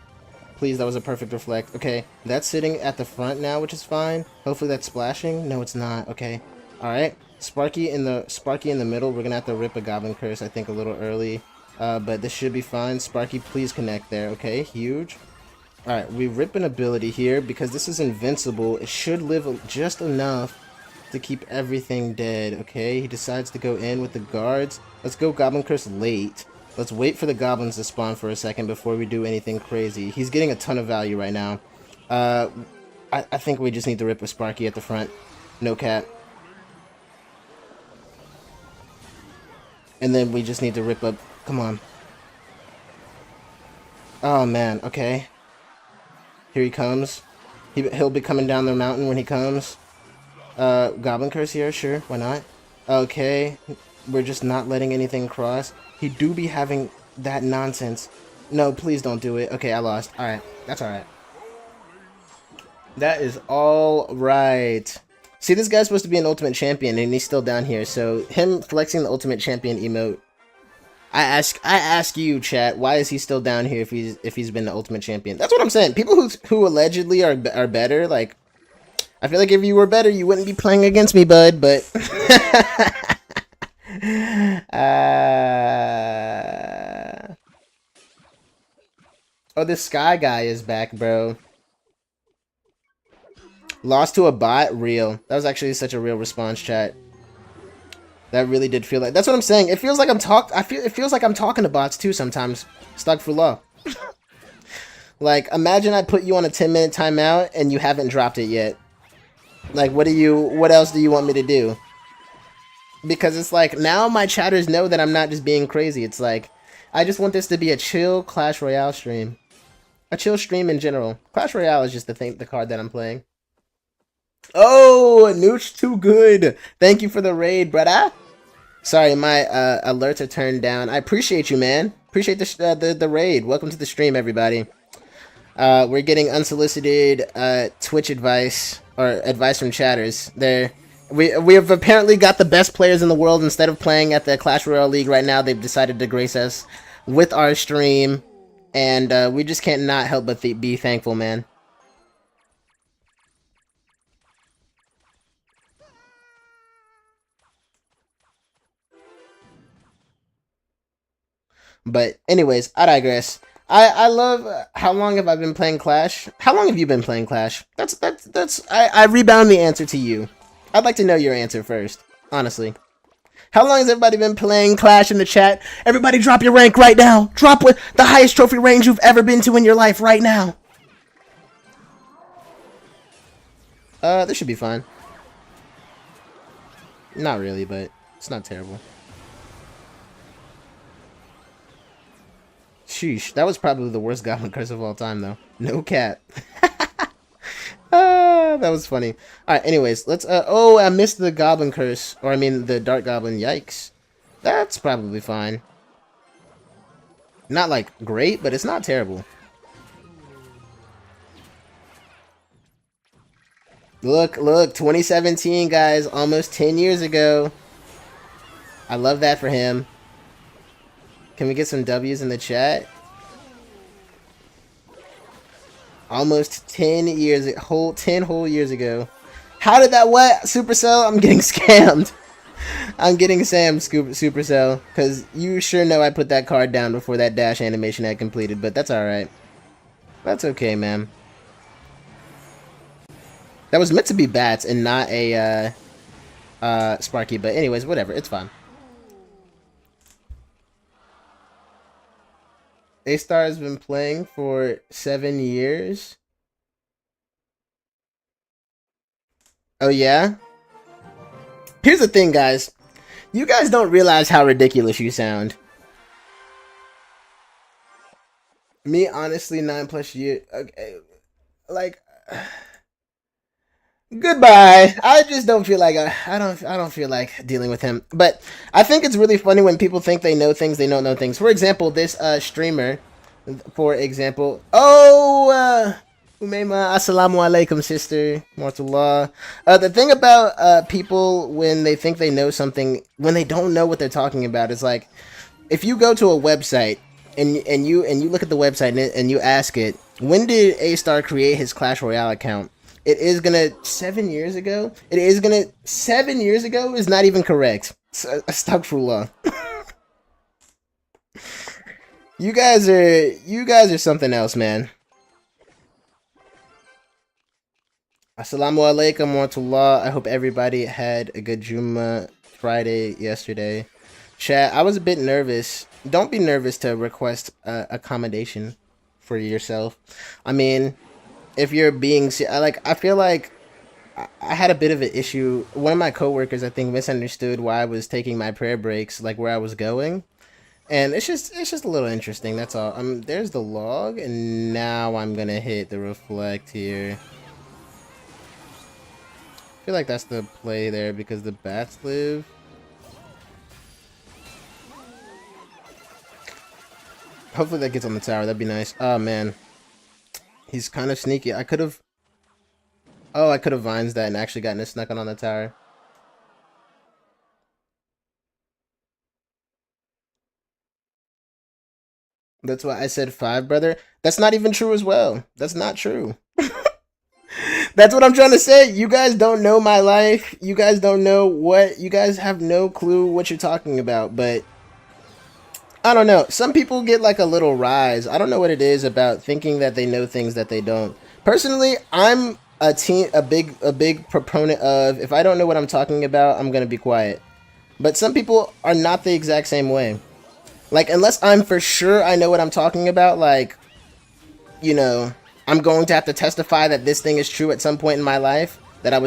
Speaker 1: Please, that was a perfect reflect. Okay, that's sitting at the front now, which is fine. Hopefully that's splashing. No, it's not. Okay. Alright. Sparky in the middle. We're gonna have to rip a Goblin Curse, I think, a little early. But this should be fine. Sparky, please connect there. Okay, huge. Alright, we rip an ability here because this is invincible. It should live just enough to keep everything dead. Okay, he decides to go in with the guards. Let's go Goblin Curse late. Let's wait for the goblins to spawn for a second before we do anything crazy. He's getting a ton of value right now. I think we just need to rip a Sparky at the front. No cap. And then we just need to rip up... Come on. Oh, man. Okay. Here he comes. He'll be coming down the mountain when he comes. Goblin Curse here? Sure. Why not? Okay. We're just not letting anything cross. He do be having that nonsense. No, please don't do it. Okay, I lost. Alright. That's alright. That is alright. See, this guy's supposed to be an ultimate champion, and he's still down here. So, him flexing the ultimate champion emote. I ask you, chat, why is he still down here if he's been the ultimate champion? That's what I'm saying. People who allegedly are better, like, I feel like if you were better, you wouldn't be playing against me, bud, but... Oh, this Sky guy is back, bro. Lost to a bot? Real. That was actually such a real response, chat. That really did feel like... That's what I'm saying. It feels like it feels like I'm talking to bots, too, sometimes. Astaghfirullah. Like, imagine I put you on a 10-minute timeout, and you haven't dropped it yet. Like, what else do you want me to do? because it's like now my chatters know that I'm not just being crazy. It's like I just want this to be a chill Clash Royale stream, a chill stream in general. Clash Royale is just the card that I'm playing. Oh, Nooch too good. Thank you for the raid, brother. Sorry, my alerts are turned down. I appreciate you, man. Appreciate the raid. Welcome to the stream, everybody. We're getting unsolicited Twitch advice or advice from chatters. We have apparently got the best players in the world. Instead of playing at the Clash Royale League right now, they've decided to grace us with our stream, and we just can't not help but be thankful, man. But anyways, I digress. I love how long have I been playing Clash? How long have you been playing Clash? I rebound the answer to you. I'd like to know your answer first, honestly. How long has everybody been playing Clash in the chat? Everybody drop your rank right now. Drop with the highest trophy range you've ever been to in your life right now. This should be fine. Not really, but it's not terrible. Sheesh, that was probably the worst Goblin Curse of all time, though. No cap. That was funny. Alright, anyways, let's, oh, I missed the Goblin Curse. Or, I mean, the Dark Goblin. Yikes. That's probably fine. Not, like, great, but it's not terrible. Look, 2017, guys. Almost 10 years ago. I love that for him. Can we get some W's in the chat? Almost 10 years, 10 whole years ago. How did that what? Supercell? I'm getting scammed. I'm getting Supercell. Because you sure know I put that card down before that dash animation had completed. But that's alright. That's okay, man. That was meant to be bats and not a Sparky. But anyways, whatever. It's fine. A-Star has been playing for 7 years. Oh, yeah? Here's the thing, guys. You guys don't realize how ridiculous you sound. Me, honestly, 9+ years. Okay. Like... Goodbye. I just don't feel like I don't feel like dealing with him. But I think it's really funny when people think they know things, they don't know things. For example, this streamer, for example. Oh, Umayma, assalamu alaikum, sister. Mortullah. The thing about people when they think they know something, when they don't know what they're talking about, is like if you go to a website and you look at the website and you ask it, when did A-Star create his Clash Royale account? It is gonna 7 years ago. 7 years ago is not even correct. Astaghfirullah. You guys are something else, man. Assalamu alaikum warahmatullah. I hope everybody had a good Juma Friday yesterday. Chat, I was a bit nervous. Don't be nervous to request accommodation for yourself. I mean, if you're being like, I feel like I had a bit of an issue. One of my coworkers, I think, misunderstood why I was taking my prayer breaks, like where I was going, and it's just a little interesting. That's all. There's the log, and now I'm gonna hit the reflect here. I feel like that's the play there because the bats live. Hopefully that gets on the tower. That'd be nice. Oh man. He's kind of sneaky. I could have... Oh, I could have vines that and actually gotten a snuck on the tower. That's why I said 5, brother. That's not even true as well. That's not true. That's what I'm trying to say. You guys don't know my life. You guys don't know what... You guys have no clue what you're talking about, but... I don't know. Some people get like a little rise. I don't know what it is about thinking that they know things that they don't. Personally, I'm a big proponent of if I don't know what I'm talking about, I'm gonna be quiet. But some people are not the exact same way. Like, unless I'm for sure I know what I'm talking about, like, you know, I'm going to have to testify that this thing is true at some point in my life. That I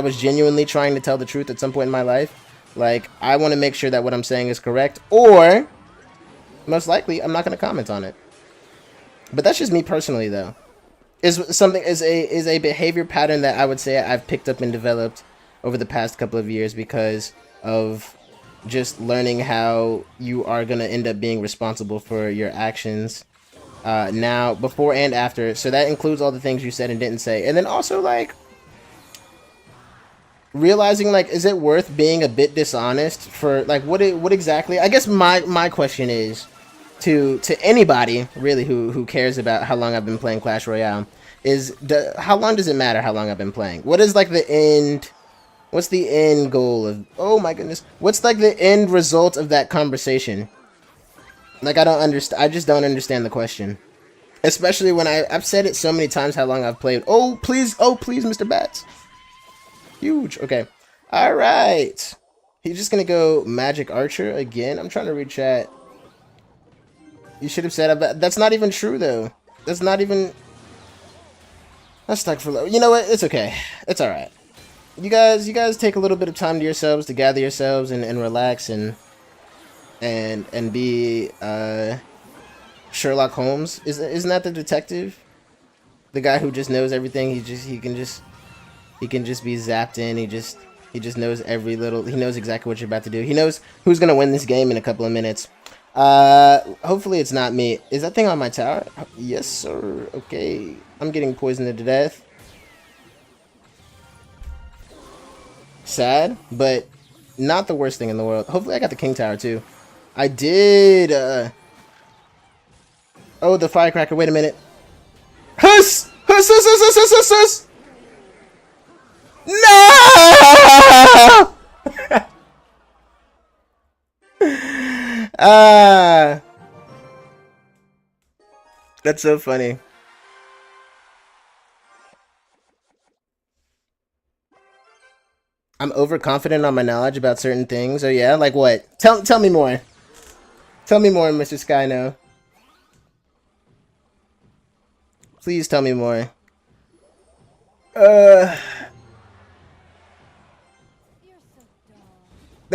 Speaker 1: was genuinely trying to tell the truth at some point in my life. Then I'm gonna be quiet. Like, I want to make sure that what I'm saying is correct, or most likely I'm not going to comment on it. But that's just me personally, though. Is a behavior pattern that I would say I've picked up and developed over the past couple of years because of just learning how you are going to end up being responsible for your actions now, before and after. So that includes all the things you said and didn't say. And then also, like, realizing, like, is it worth being a bit dishonest for, like, what exactly? I guess my question is to anybody really who cares about how long I've been playing Clash Royale is how long does it matter how long I've been playing? What is like the end? What's the end goal of? Oh my goodness! What's like the end result of that conversation? Like, I don't understand. I just don't understand the question. Especially when I've said it so many times how long I've played. Oh please, Mr. Bats. Huge. Okay. All right. He's just gonna go Magic Archer again. I'm trying to read chat. You should have said that's not even true though. That's not even. That's stuck for low. You know what? It's okay. It's all right. You guys take a little bit of time to yourselves to gather yourselves and relax and be Sherlock Holmes. Isn't that the detective? The guy who just knows everything. He can just be zapped in. He just knows every little. He knows exactly what you're about to do. He knows who's gonna win this game in a couple of minutes. Hopefully it's not me. Is that thing on my tower? Yes, sir. Okay. I'm getting poisoned to death. Sad, but not the worst thing in the world. Hopefully I got the king tower too. I did, oh, the firecracker. Wait a minute. Huss! Huss, huss, huss, huss, huss, huss! No! That's so funny. I'm overconfident on my knowledge about certain things. Oh yeah, like what? Tell me more. Tell me more, Mr. Skyno. Please tell me more. That's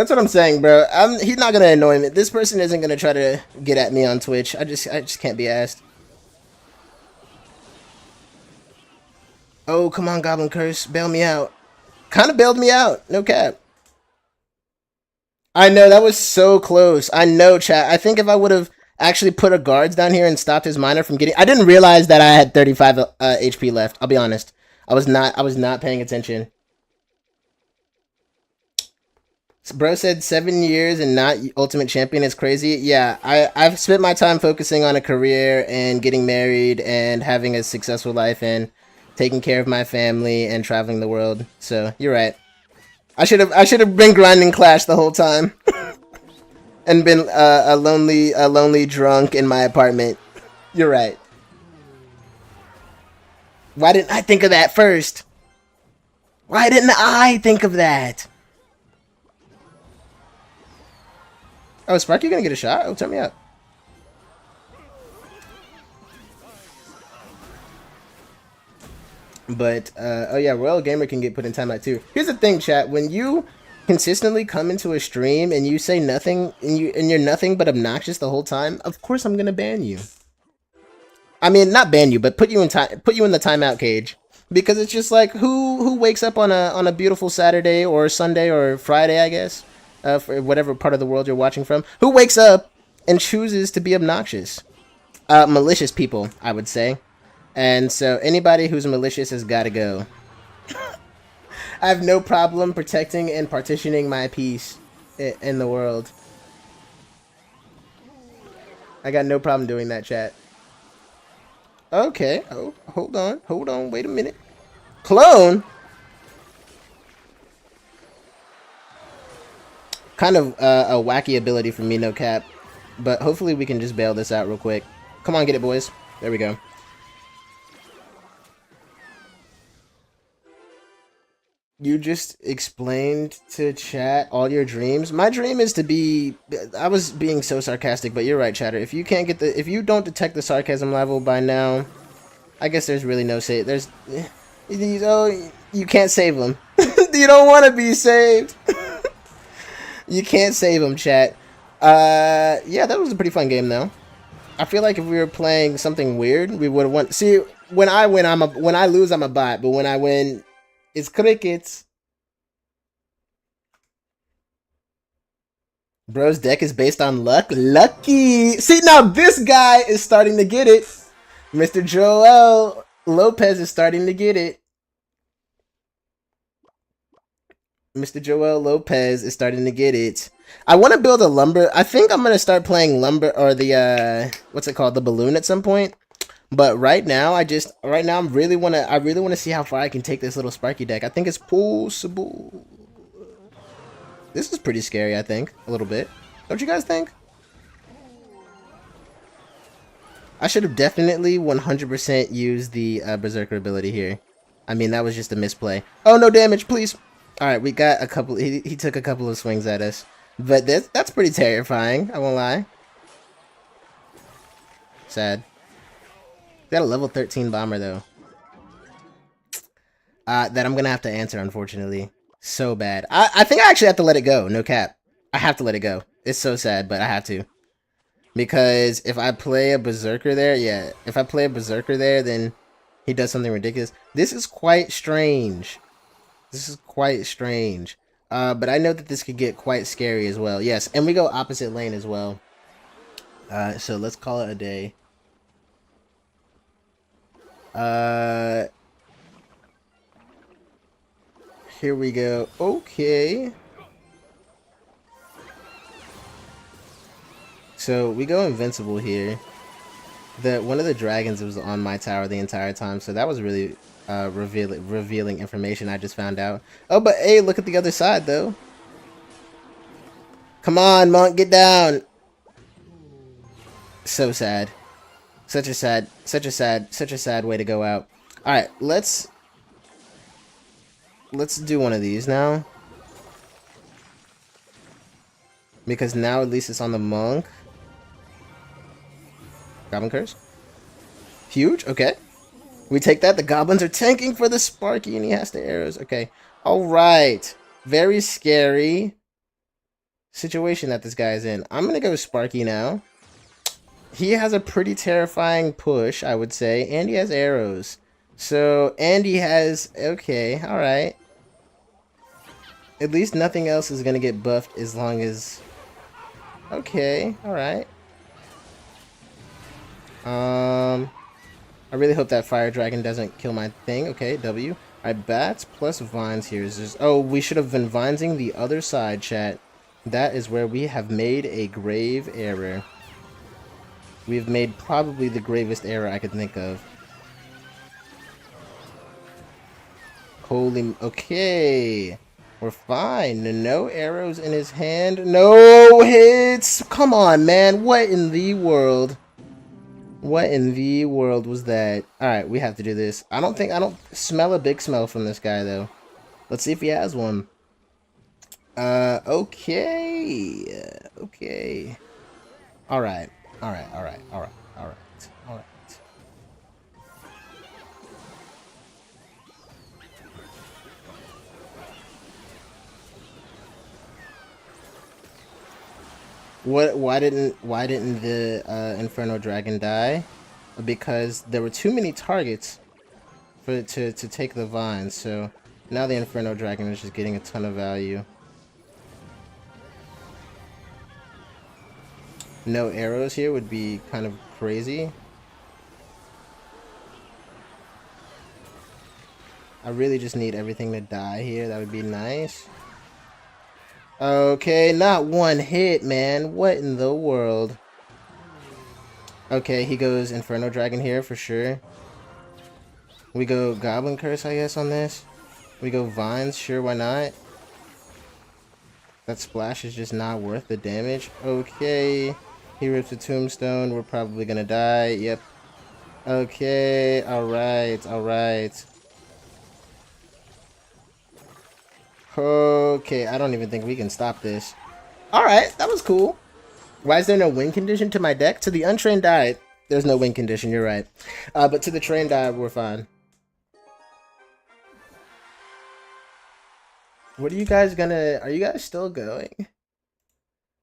Speaker 1: what I'm saying, bro. He's not gonna annoy me. This person isn't gonna try to get at me on Twitch. I just can't be asked. Oh, come on, Goblin Curse. Bail me out. Kind of bailed me out. No cap. I know, that was so close. I know, chat. I think if I would have actually put a guards down here and stopped his miner from getting... I didn't realize that I had 35 HP left. I'll be honest. I was not paying attention. Bro said 7 years and not Ultimate Champion is crazy. Yeah, I've spent my time focusing on a career and getting married and having a successful life and taking care of my family and traveling the world. So you're right. I should have been grinding Clash the whole time and been a lonely drunk in my apartment. You're right. Why didn't I think of that first? Why didn't I think of that? Oh, Spark, you gonna get a shot? Oh, turn me up. But, oh yeah, Royal Gamer can get put in timeout too. Here's the thing, chat. When you consistently come into a stream and you say nothing, and you're nothing but obnoxious the whole time, of course I'm gonna ban you. I mean, not ban you, but put you in the timeout cage. Because it's just like, who wakes up on a beautiful Saturday or Sunday or Friday, I guess, for whatever part of the world you're watching from, who wakes up and chooses to be obnoxious? Malicious people, I would say. And so anybody who's malicious has got to go. I have no problem protecting and partitioning my peace in the world. I got no problem doing that, chat. Okay. Oh, hold on. Wait a minute. Clone? Kind of a wacky ability from me, no cap. But hopefully we can just bail this out real quick. Come on, get it, boys. There we go. You just explained to chat all your dreams. My dream is to be... I was being so sarcastic, but you're right, chatter. If you can't get the... If you don't detect the sarcasm level by now, I guess there's really no save. There's... Oh, you can't save them. You don't want to be saved. You can't save him, chat. Yeah, that was a pretty fun game though. I feel like if we were playing something weird, we would have won. See, when I win, when I lose, I'm a bot. But when I win, it's crickets. Bro's deck is based on luck. Lucky. See, now this guy is starting to get it. Mr. Joel Lopez is starting to get it. Mr. Joel Lopez is starting to get it. I want to build a lumber. I think I'm gonna start playing lumber or the what's it called, the balloon at some point. But right now, I really wanna see how far I can take this little Sparky deck. I think it's possible. This is pretty scary. I think a little bit. Don't you guys think? I should have definitely 100% used the Berserker ability here. I mean, that was just a misplay. Oh, no damage, please. All right, we got a couple. He took a couple of swings at us, but that's pretty terrifying. I won't lie. Sad. Got a level 13 bomber though. That I'm gonna have to answer, unfortunately. So bad. I think I actually have to let it go. No cap. I have to let it go. It's so sad, but I have to. Because if I play a Berserker there, yeah. If I play a Berserker there, then he does something ridiculous. This is quite strange. This is quite strange. But I know that this could get quite scary as well. Yes, and we go opposite lane as well. So let's call it a day. Here we go. Okay. So we go invincible here. One of the dragons was on my tower the entire time, so that was really revealing information I just found out. Oh, but hey, look at the other side though. Come on, Monk, get down. So sad. Such a sad way to go out. All right, let's do one of these now. Because now at least it's on the Monk. Goblin Curse. Huge, okay. We take that. The goblins are tanking for the Sparky and he has the arrows. Okay. Alright. Very scary situation that this guy's in. I'm going to go Sparky now. He has a pretty terrifying push, I would say. And he has arrows. So, and he has... Okay, alright. At least nothing else is going to get buffed as long as... Okay, alright. I really hope that fire dragon doesn't kill my thing. Okay, W. Alright, bats plus vines here is just... Oh, we should have been vinesing the other side, chat. That is where we have made a grave error. We've made probably the gravest error I could think of. Holy... Okay. We're fine. No arrows in his hand. No hits! Come on, man. What in the world? What in the world was that? Alright, we have to do this. I don't smell a big smell from this guy, though. Let's see if he has one. Okay. Okay. Alright. Alright. Why didn't the Inferno Dragon die? Because there were too many targets for it to take the vines, so now the Inferno Dragon is just getting a ton of value. No arrows here would be kind of crazy. I really just need everything to die here. That would be nice. Okay, not one hit, man. What in the world? Okay, he goes Inferno Dragon here for sure. We go Goblin Curse, I guess, on this. We go Vines, sure, why not? That splash is just not worth the damage. Okay, he rips a Tombstone. We're probably gonna die. Yep. Okay, alright. Okay, I don't even think we can stop this. Alright, that was cool. Why is there no win condition to my deck? To the untrained eye, there's no win condition, you're right. But to the trained eye, we're fine. What are you guys gonna... Are you guys still going?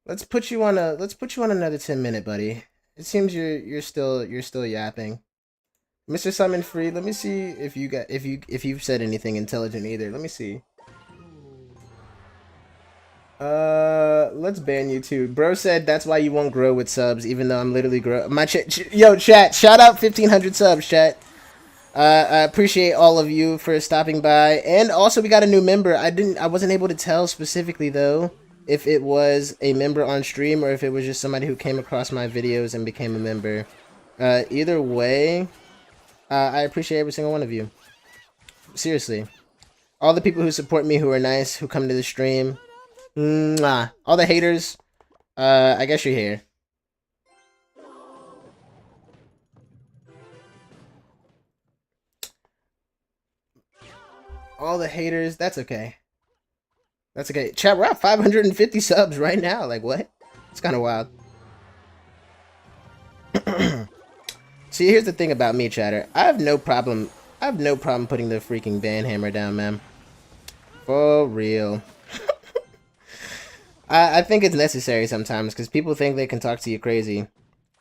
Speaker 1: Let's put you on another 10-minute, buddy. It seems you're still yapping. Mr. Simon Free, let me see if you've said anything intelligent either. Let me see. Let's ban you too. Bro said that's why you won't grow with subs, even though I'm literally grow. Yo, chat, shout out 1,500 subs, chat. I appreciate all of you for stopping by, and also we got a new member. I wasn't able to tell specifically though if it was a member on stream or if it was just somebody who came across my videos and became a member. Either way, I appreciate every single one of you. Seriously, all the people who support me, who are nice, who come to the stream. Mwah. All the haters, I guess you're here. All the haters, that's okay. That's okay. Chat, we're at 550 subs right now. Like, what? It's kind of wild. See, here's the thing about me, chatter. I have no problem putting the freaking ban hammer down, man. For real. I think it's necessary sometimes because people think they can talk to you crazy.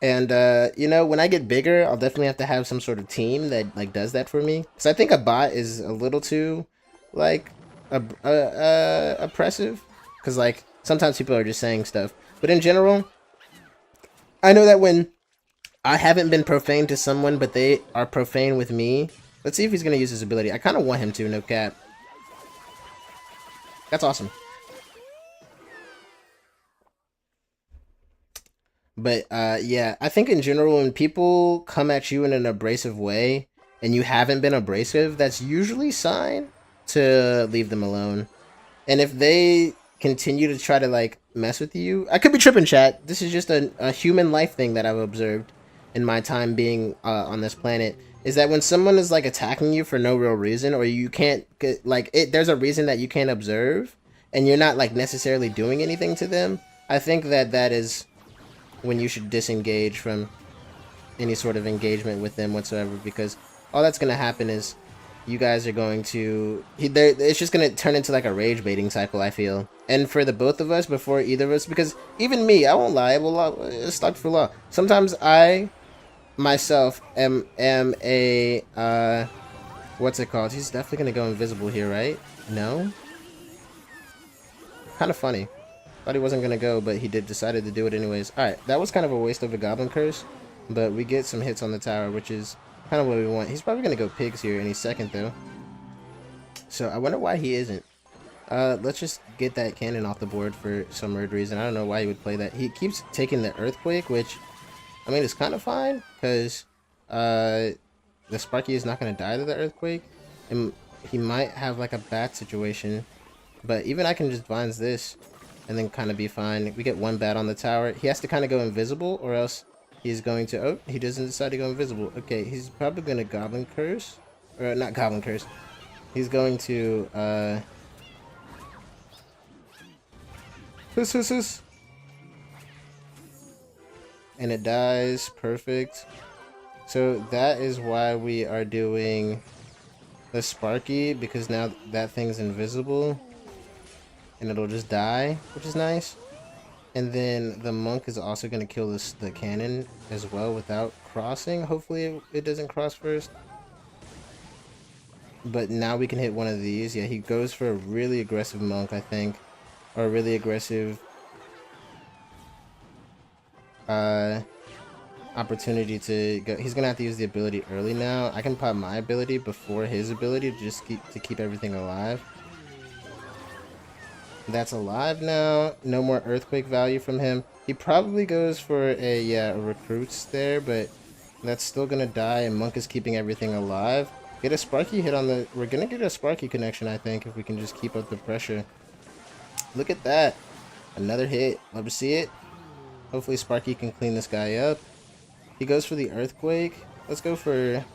Speaker 1: And, you know, when I get bigger, I'll definitely have to have some sort of team that, like, does that for me. Because I think a bot is a little too, like, oppressive. Because, like, sometimes people are just saying stuff. But in general, I know that when I haven't been profane to someone, but they are profane with me. Let's see if he's going to use his ability. I kind of want him to, no cap. That's awesome. But, yeah, I think in general, when people come at you in an abrasive way, and you haven't been abrasive, that's usually a sign to leave them alone. And if they continue to try to, like, mess with you... I could be tripping, chat. This is just a human life thing that I've observed in my time being on this planet. Is that when someone is, like, attacking you for no real reason, or you can't... Like, there's a reason that you can't observe, and you're not, like, necessarily doing anything to them, I think that is when you should disengage from any sort of engagement with them whatsoever, because all that's going to happen is you guys are going to... It's just going to turn into like a rage baiting cycle, I feel. And for the both of us, before either of us, because even me, I won't lie, it's stuck for law. Sometimes I, myself, am a... what's it called? He's definitely going to go invisible here, right? No? Kind of funny. Thought he wasn't going to go, but he decided to do it anyways. Alright, that was kind of a waste of a Goblin Curse, but we get some hits on the tower, which is kind of what we want. He's probably going to go pigs here any second, though. So I wonder why he isn't. Let's just get that cannon off the board for some weird reason. I don't know why he would play that. He keeps taking the Earthquake, which, I mean, it's kind of fine, because the Sparky is not going to die to the Earthquake. And he might have, like, a bat situation, but even I can just Vines this and then kind of be fine. We get one bat on the tower. He has to kind of go invisible, or else he's going to... Oh, he doesn't decide to go invisible. Okay, he's probably going to Goblin Curse. Or, not Goblin Curse. He's going to, and it dies. Perfect. So that is why we are doing the Sparky, because now that thing's invisible. And it'll just die, which is nice. And then the monk is also going to kill the cannon as well without crossing. Hopefully it doesn't cross first. But now we can hit one of these. Yeah, he goes for a really aggressive monk, I think. Or a really aggressive opportunity to go. He's going to have to use the ability early now. I can pop my ability before his ability to just keep everything alive. That's alive now. No more earthquake value from him. He probably goes for a recruits there, but that's still gonna die, and Monk is keeping everything alive. Get a Sparky hit on the... We're gonna get a Sparky connection, I think, if we can just keep up the pressure. Look at that. Another hit. Love to see it. Hopefully Sparky can clean this guy up. He goes for the earthquake. Let's go for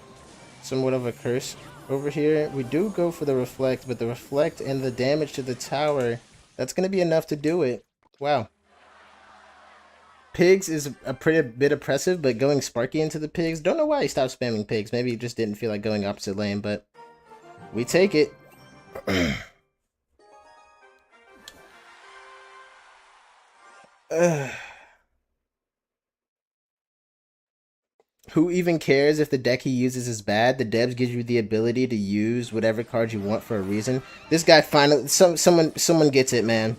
Speaker 1: somewhat of a curse over here. We do go for the reflect, but the reflect and the damage to the tower... That's going to be enough to do it. Wow. Pigs is a pretty bit oppressive, but going Sparky into the pigs... Don't know why he stopped spamming pigs. Maybe he just didn't feel like going opposite lane, but... We take it. Ugh. Who even cares if the deck he uses is bad? The devs gives you the ability to use whatever cards you want for a reason. This guy finally, someone gets it, man.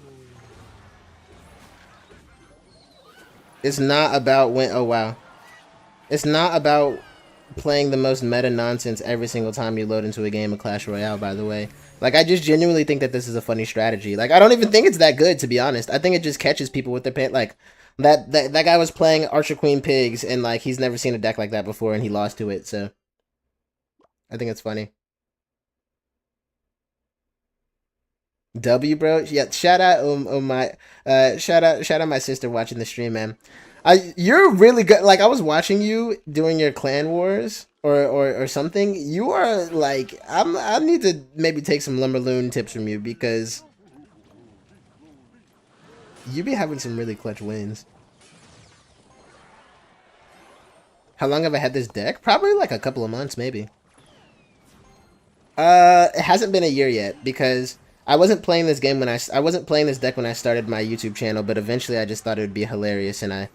Speaker 1: It's not about when. Oh wow, it's not about playing the most meta nonsense every single time you load into a game of Clash Royale. By the way, like I just genuinely think that this is a funny strategy. Like I don't even think it's that good, to be honest. I think it just catches people with their pants. Like that guy was playing Archer Queen Pigs, and like he's never seen a deck like that before, and he lost to it. So I think it's funny. W bro, yeah. Shout out, my, shout out my sister watching the stream, man. You're really good. Like I was watching you doing your clan wars or something. You are like I need to maybe take some Lumberloon tips from you because you be having some really clutch wins. How long have I had this deck? Probably like a couple of months, maybe. It hasn't been a year yet because I wasn't playing this game when I wasn't playing this deck when I started my YouTube channel, but eventually I just thought it would be hilarious and I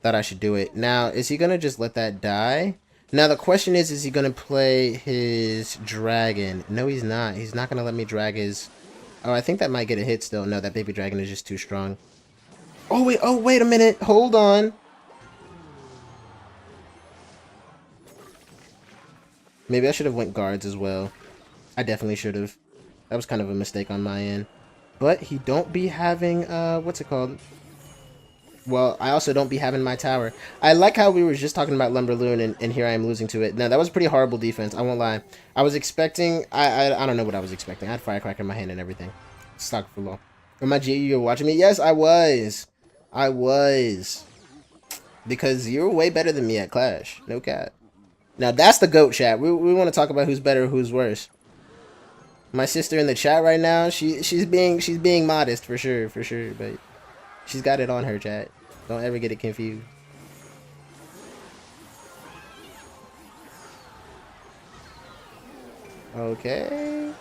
Speaker 1: thought I should do it. Now, is he gonna just let that die? Now the question is he gonna play his dragon? No, he's not. He's not gonna let me drag his. Oh, I think that might get a hit still. No, that baby dragon is just too strong. Oh wait a minute. Hold on. Maybe I should have went guards as well. I definitely should have. That was kind of a mistake on my end. But he don't be having, what's it called? Well, I also don't be having my tower. I like how we were just talking about Lumberloon, and here I am losing to it. Now, that was pretty horrible defense, I won't lie. I was expecting, I don't know what I was expecting. I had Firecracker in my hand and everything. Stock for low. Am I GU, you're watching me? Yes, I was. I was. Because you're way better than me at Clash. No cap. Now, that's the GOAT chat. We want to talk about who's better, who's worse. My sister in the chat right now, she's being modest for sure, but she's got it on her, chat. Don't ever get it confused. Okay.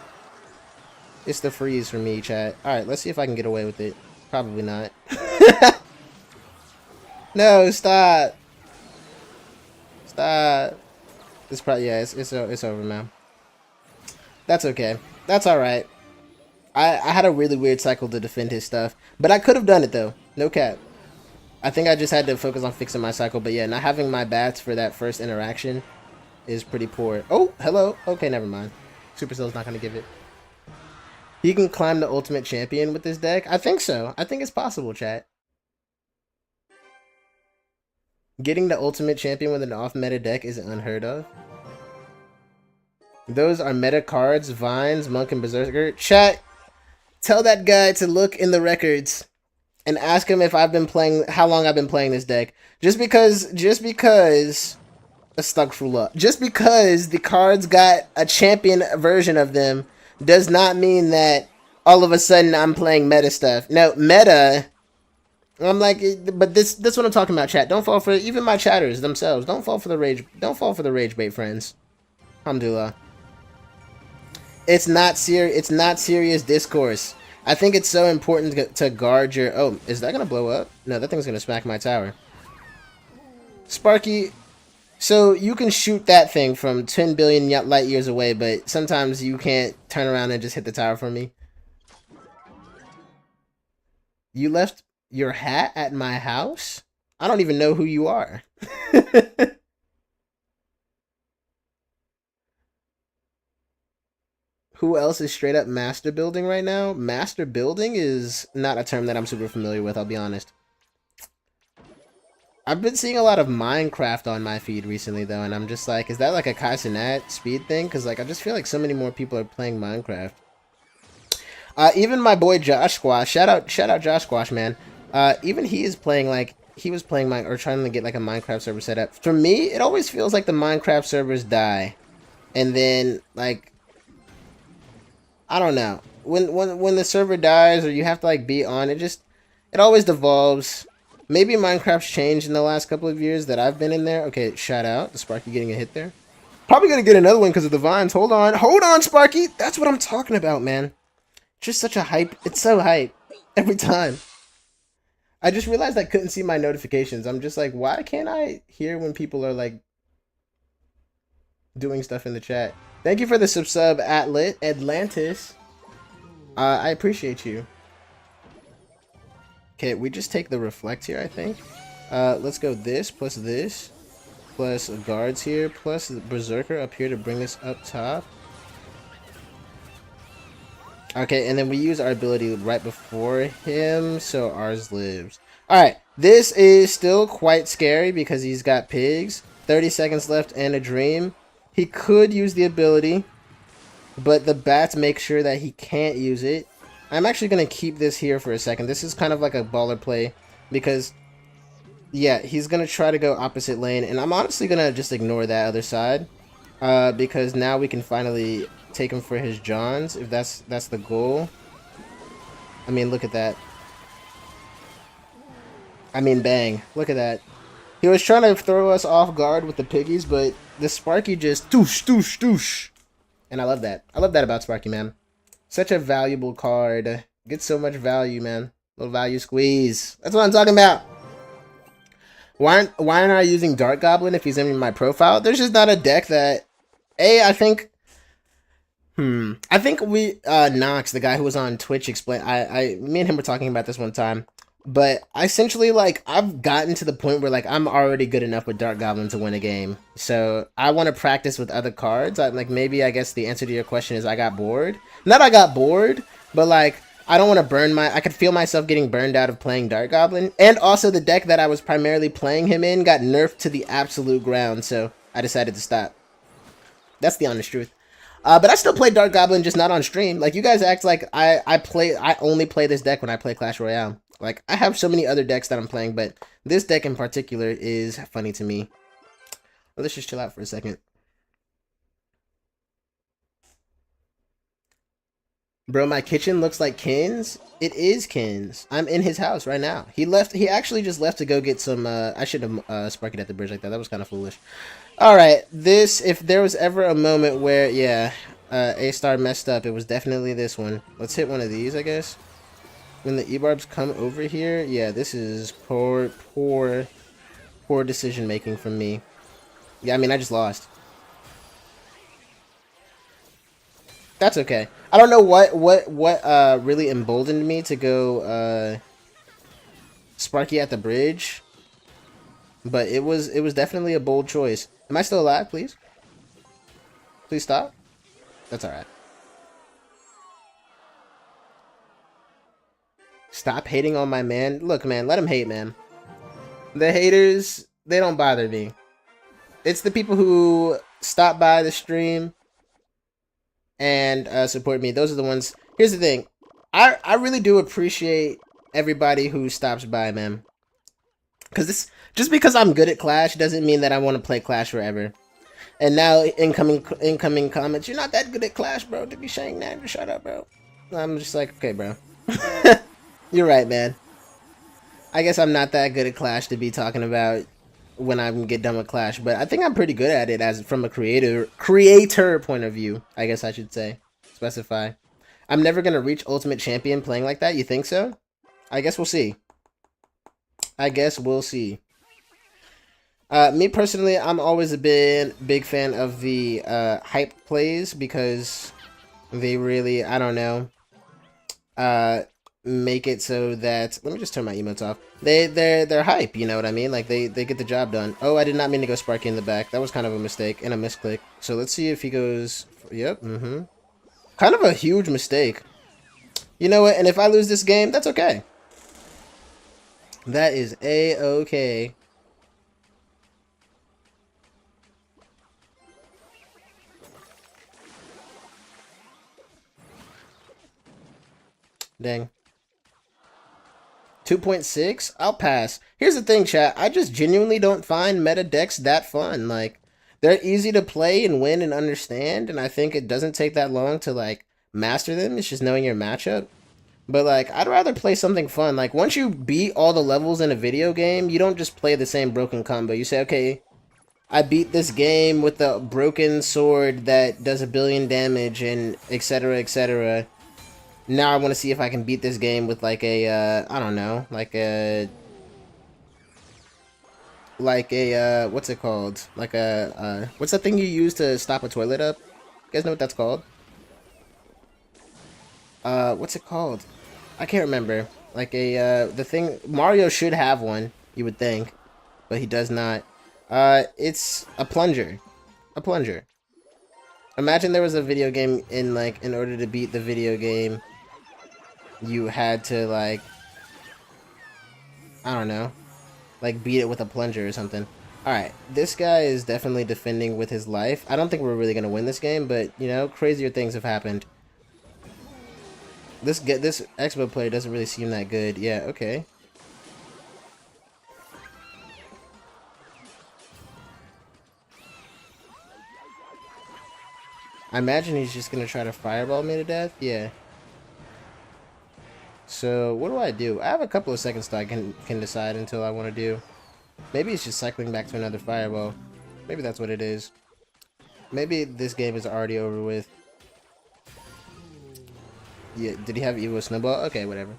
Speaker 1: It's the freeze for me, chat. Alright, let's see if I can get away with it. Probably not. No, stop. Stop. It's probably, yeah, it's over, man. That's okay. That's alright. I had a really weird cycle to defend his stuff. But I could have done it, though. No cap. I think I just had to focus on fixing my cycle. But yeah, not having my bats for that first interaction is pretty poor. Oh, hello. Okay, never mind. Supercell's not going to give it. He can climb the ultimate champion with this deck? I think so. I think it's possible, chat. Getting the ultimate champion with an off-meta deck isn't unheard of. Those are meta cards, Vines, Monk, and Berserker. Chat, tell that guy to look in the records and ask him if I've been playing, how long I've been playing this deck. Just because the cards got a champion version of them does not mean that all of a sudden I'm playing meta stuff. No, meta, I'm like, but that's what I'm talking about, chat. Don't fall for, even my chatters themselves, don't fall for the rage bait, friends. Alhamdulillah. It's not serious discourse. I think it's so important to guard your... Oh, is that going to blow up? No, that thing's going to smack my tower. Sparky, so you can shoot that thing from 10 billion light years away, but sometimes you can't turn around and just hit the tower for me. You left your hat at my house? I don't even know who you are. Who else is straight up master building right now? Master building is not a term that I'm super familiar with, I'll be honest. I've been seeing a lot of Minecraft on my feed recently, though, and I'm just like, is that like a Kai Cenat speed thing? Because, like, I just feel like so many more people are playing Minecraft. Even my boy Josh Squash, shout out Josh Squash, man. Even he is playing, like, he was playing or trying to get, like, a Minecraft server set up. For me, it always feels like the Minecraft servers die. And then, like... I don't know. When the server dies or you have to like be on, it always devolves. Maybe Minecraft's changed in the last couple of years that I've been in there. Okay, shout out to Sparky getting a hit there. Probably gonna get another one because of the vines. Hold on, Sparky. That's what I'm talking about, man. Just such a hype. It's so hype every time. I just realized I couldn't see my notifications. I'm just like, why can't I hear when people are like doing stuff in the chat? Thank you for the sub Atlantis. I appreciate you. Okay, we just take the reflect here, I think. Let's go this plus guards here, plus the berserker up here to bring us up top. Okay, and then we use our ability right before him, so ours lives. Alright, this is still quite scary because he's got pigs. 30 seconds left and a dream. He could use the ability, but the bats make sure that he can't use it. I'm actually going to keep this here for a second. This is kind of like a baller play because, yeah, he's going to try to go opposite lane, and I'm honestly going to just ignore that other side because now we can finally take him for his Johns, if that's the goal. I mean, look at that. I mean, bang. Look at that. He was trying to throw us off guard with the piggies, but the Sparky just doosh, doosh, doosh. And I love that. I love that about Sparky, man. Such a valuable card. Gets so much value, man. Little value squeeze. That's what I'm talking about. Why aren't I using Dark Goblin if he's in my profile? There's just not a deck that... I think we Nox, the guy who was on Twitch, explained. Me and him were talking about this one time, but essentially, like, I've gotten to the point where like I'm already good enough with Dark Goblin to win a game. So I want to practice with other cards. Maybe I guess the answer to your question is I got bored. Not I got bored, but like I don't want to burn I could feel myself getting burned out of playing Dark Goblin, and also the deck that I was primarily playing him in got nerfed to the absolute ground. So I decided to stop. That's the honest truth. But I still play Dark Goblin, just not on stream. Like, you guys act like I only play this deck when I play Clash Royale. Like, I have so many other decks that I'm playing, but this deck in particular is funny to me. Well, let's just chill out for a second. Bro, my kitchen looks like Ken's. It is Ken's. I'm in his house right now. He actually just left to go get some, I should have sparked it at the bridge like that. That was kind of foolish. Alright, if there was ever a moment where, yeah, A-Star messed up, it was definitely this one. Let's hit one of these, I guess. When the E-Barbs come over here, yeah, this is poor decision-making from me. Yeah, I mean, I just lost. That's okay. I don't know what really emboldened me to go, Sparky at the bridge. But it was definitely a bold choice. Am I still alive, please? Please stop. That's alright. Stop hating on my man. Look, man, let him hate, man. The haters, they don't bother me. It's the people who stop by the stream and support me. Those are the ones. Here's the thing. I really do appreciate everybody who stops by, man. Because just because I'm good at Clash doesn't mean that I want to play Clash forever. And now incoming comments, you're not that good at Clash, bro. To be saying that, just shut up, bro. I'm just like, okay, bro. You're right, man. I guess I'm not that good at Clash to be talking about when I get done with Clash, but I think I'm pretty good at it as from a creator point of view. I guess I should say, specify. I'm never gonna reach Ultimate Champion playing like that. You think so? I guess we'll see. I guess we'll see. Me personally, I'm always been big fan of the hype plays because they really, I don't know, make it so that, let me just turn my emotes off. They're hype, you know what I mean? Like they get the job done. Oh, I did not mean to go Sparky in the back. That was kind of a mistake and a misclick. So let's see if he goes. Yep. Kind of a huge mistake. You know what? And if I lose this game, that's okay. That is a-okay. Dang. 2.6? I'll pass. Here's the thing, chat. I just genuinely don't find meta decks that fun. Like, they're easy to play and win and understand, and I think it doesn't take that long to, like, master them. It's just knowing your matchup. But, like, I'd rather play something fun. Like, once you beat all the levels in a video game, you don't just play the same broken combo. You say, okay, I beat this game with a broken sword that does 1 billion damage and etc, etc. Now I want to see if I can beat this game with like a, I don't know, like a, what's it called? Like a, what's that thing you use to stop a toilet up? You guys know what that's called? What's it called? I can't remember. Like a, the thing, Mario should have one, you would think, but he does not. It's a plunger. A plunger. Imagine there was a video game in, like, in order to beat the video game, you had to, like, I don't know, like, beat it with a plunger or something. Alright, this guy is definitely defending with his life. I don't think we're really going to win this game, but, you know, crazier things have happened. This Expo player doesn't really seem that good. Yeah, okay. I imagine he's just going to try to fireball me to death. Yeah. So, what do? I have a couple of seconds till I can decide until I want to do. Maybe it's just cycling back to another fireball. Maybe that's what it is. Maybe this game is already over with. Yeah, did he have Evo Snowball? Okay, whatever.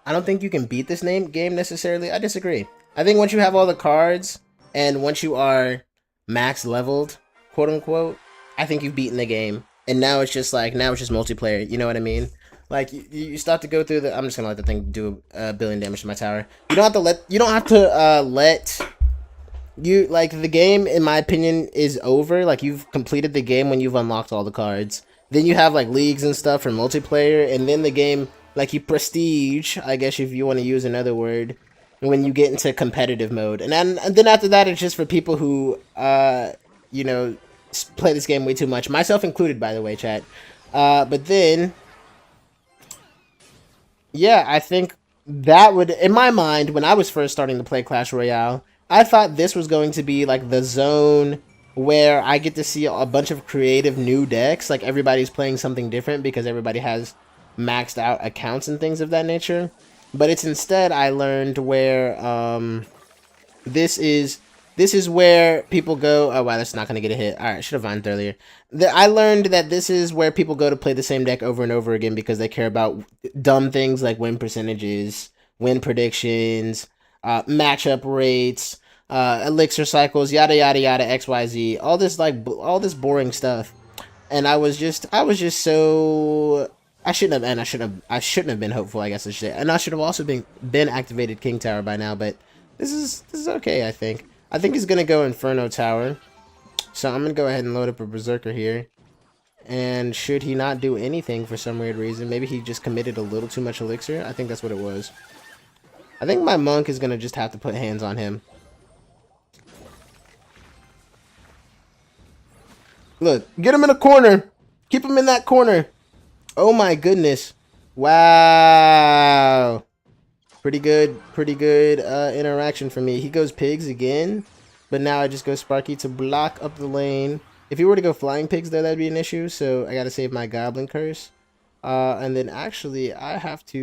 Speaker 1: I don't think you can beat this game necessarily. I disagree. I think once you have all the cards, and once you are max leveled, quote unquote, I think you've beaten the game. And now it's just like, now it's just multiplayer, you know what I mean? Like, you start to go through the, I'm just gonna let the thing do a billion damage to my tower. You don't have to let you, like, the game, in my opinion, is over. Like, you've completed the game when you've unlocked all the cards. Then you have, like, leagues and stuff for multiplayer, and then the game, like, you prestige, I guess if you want to use another word, when you get into competitive mode. And then after that, it's just for people who, you know, play this game way too much. Myself included, by the way, chat. But then, yeah, I think that would, in my mind, when I was first starting to play Clash Royale, I thought this was going to be like the zone where I get to see a bunch of creative new decks. Like, everybody's playing something different because everybody has maxed out accounts and things of that nature. But it's instead, I learned where this is where people go. Oh wow, that's not gonna get a hit. All right, should have vined earlier. I learned that this is where people go to play the same deck over and over again because they care about dumb things like win percentages, win predictions, matchup rates, elixir cycles, yada yada yada, XYZ, all this, like, all this boring stuff. And I was just so, I shouldn't have been hopeful, I guess I should say. And I should have also been activated King Tower by now, but this is okay, I think. I think he's gonna go Inferno Tower. So I'm gonna go ahead and load up a Berserker here. And should he not do anything for some weird reason, maybe he just committed a little too much elixir. I think that's what it was. I think my monk is gonna just have to put hands on him. Look, get him in a corner. Keep him in that corner. Oh my goodness. Wow. Pretty good interaction for me. He goes pigs again, but now I just go Sparky to block up the lane. If he were to go flying pigs there, that'd be an issue, so I gotta save my goblin curse. And then actually, I have to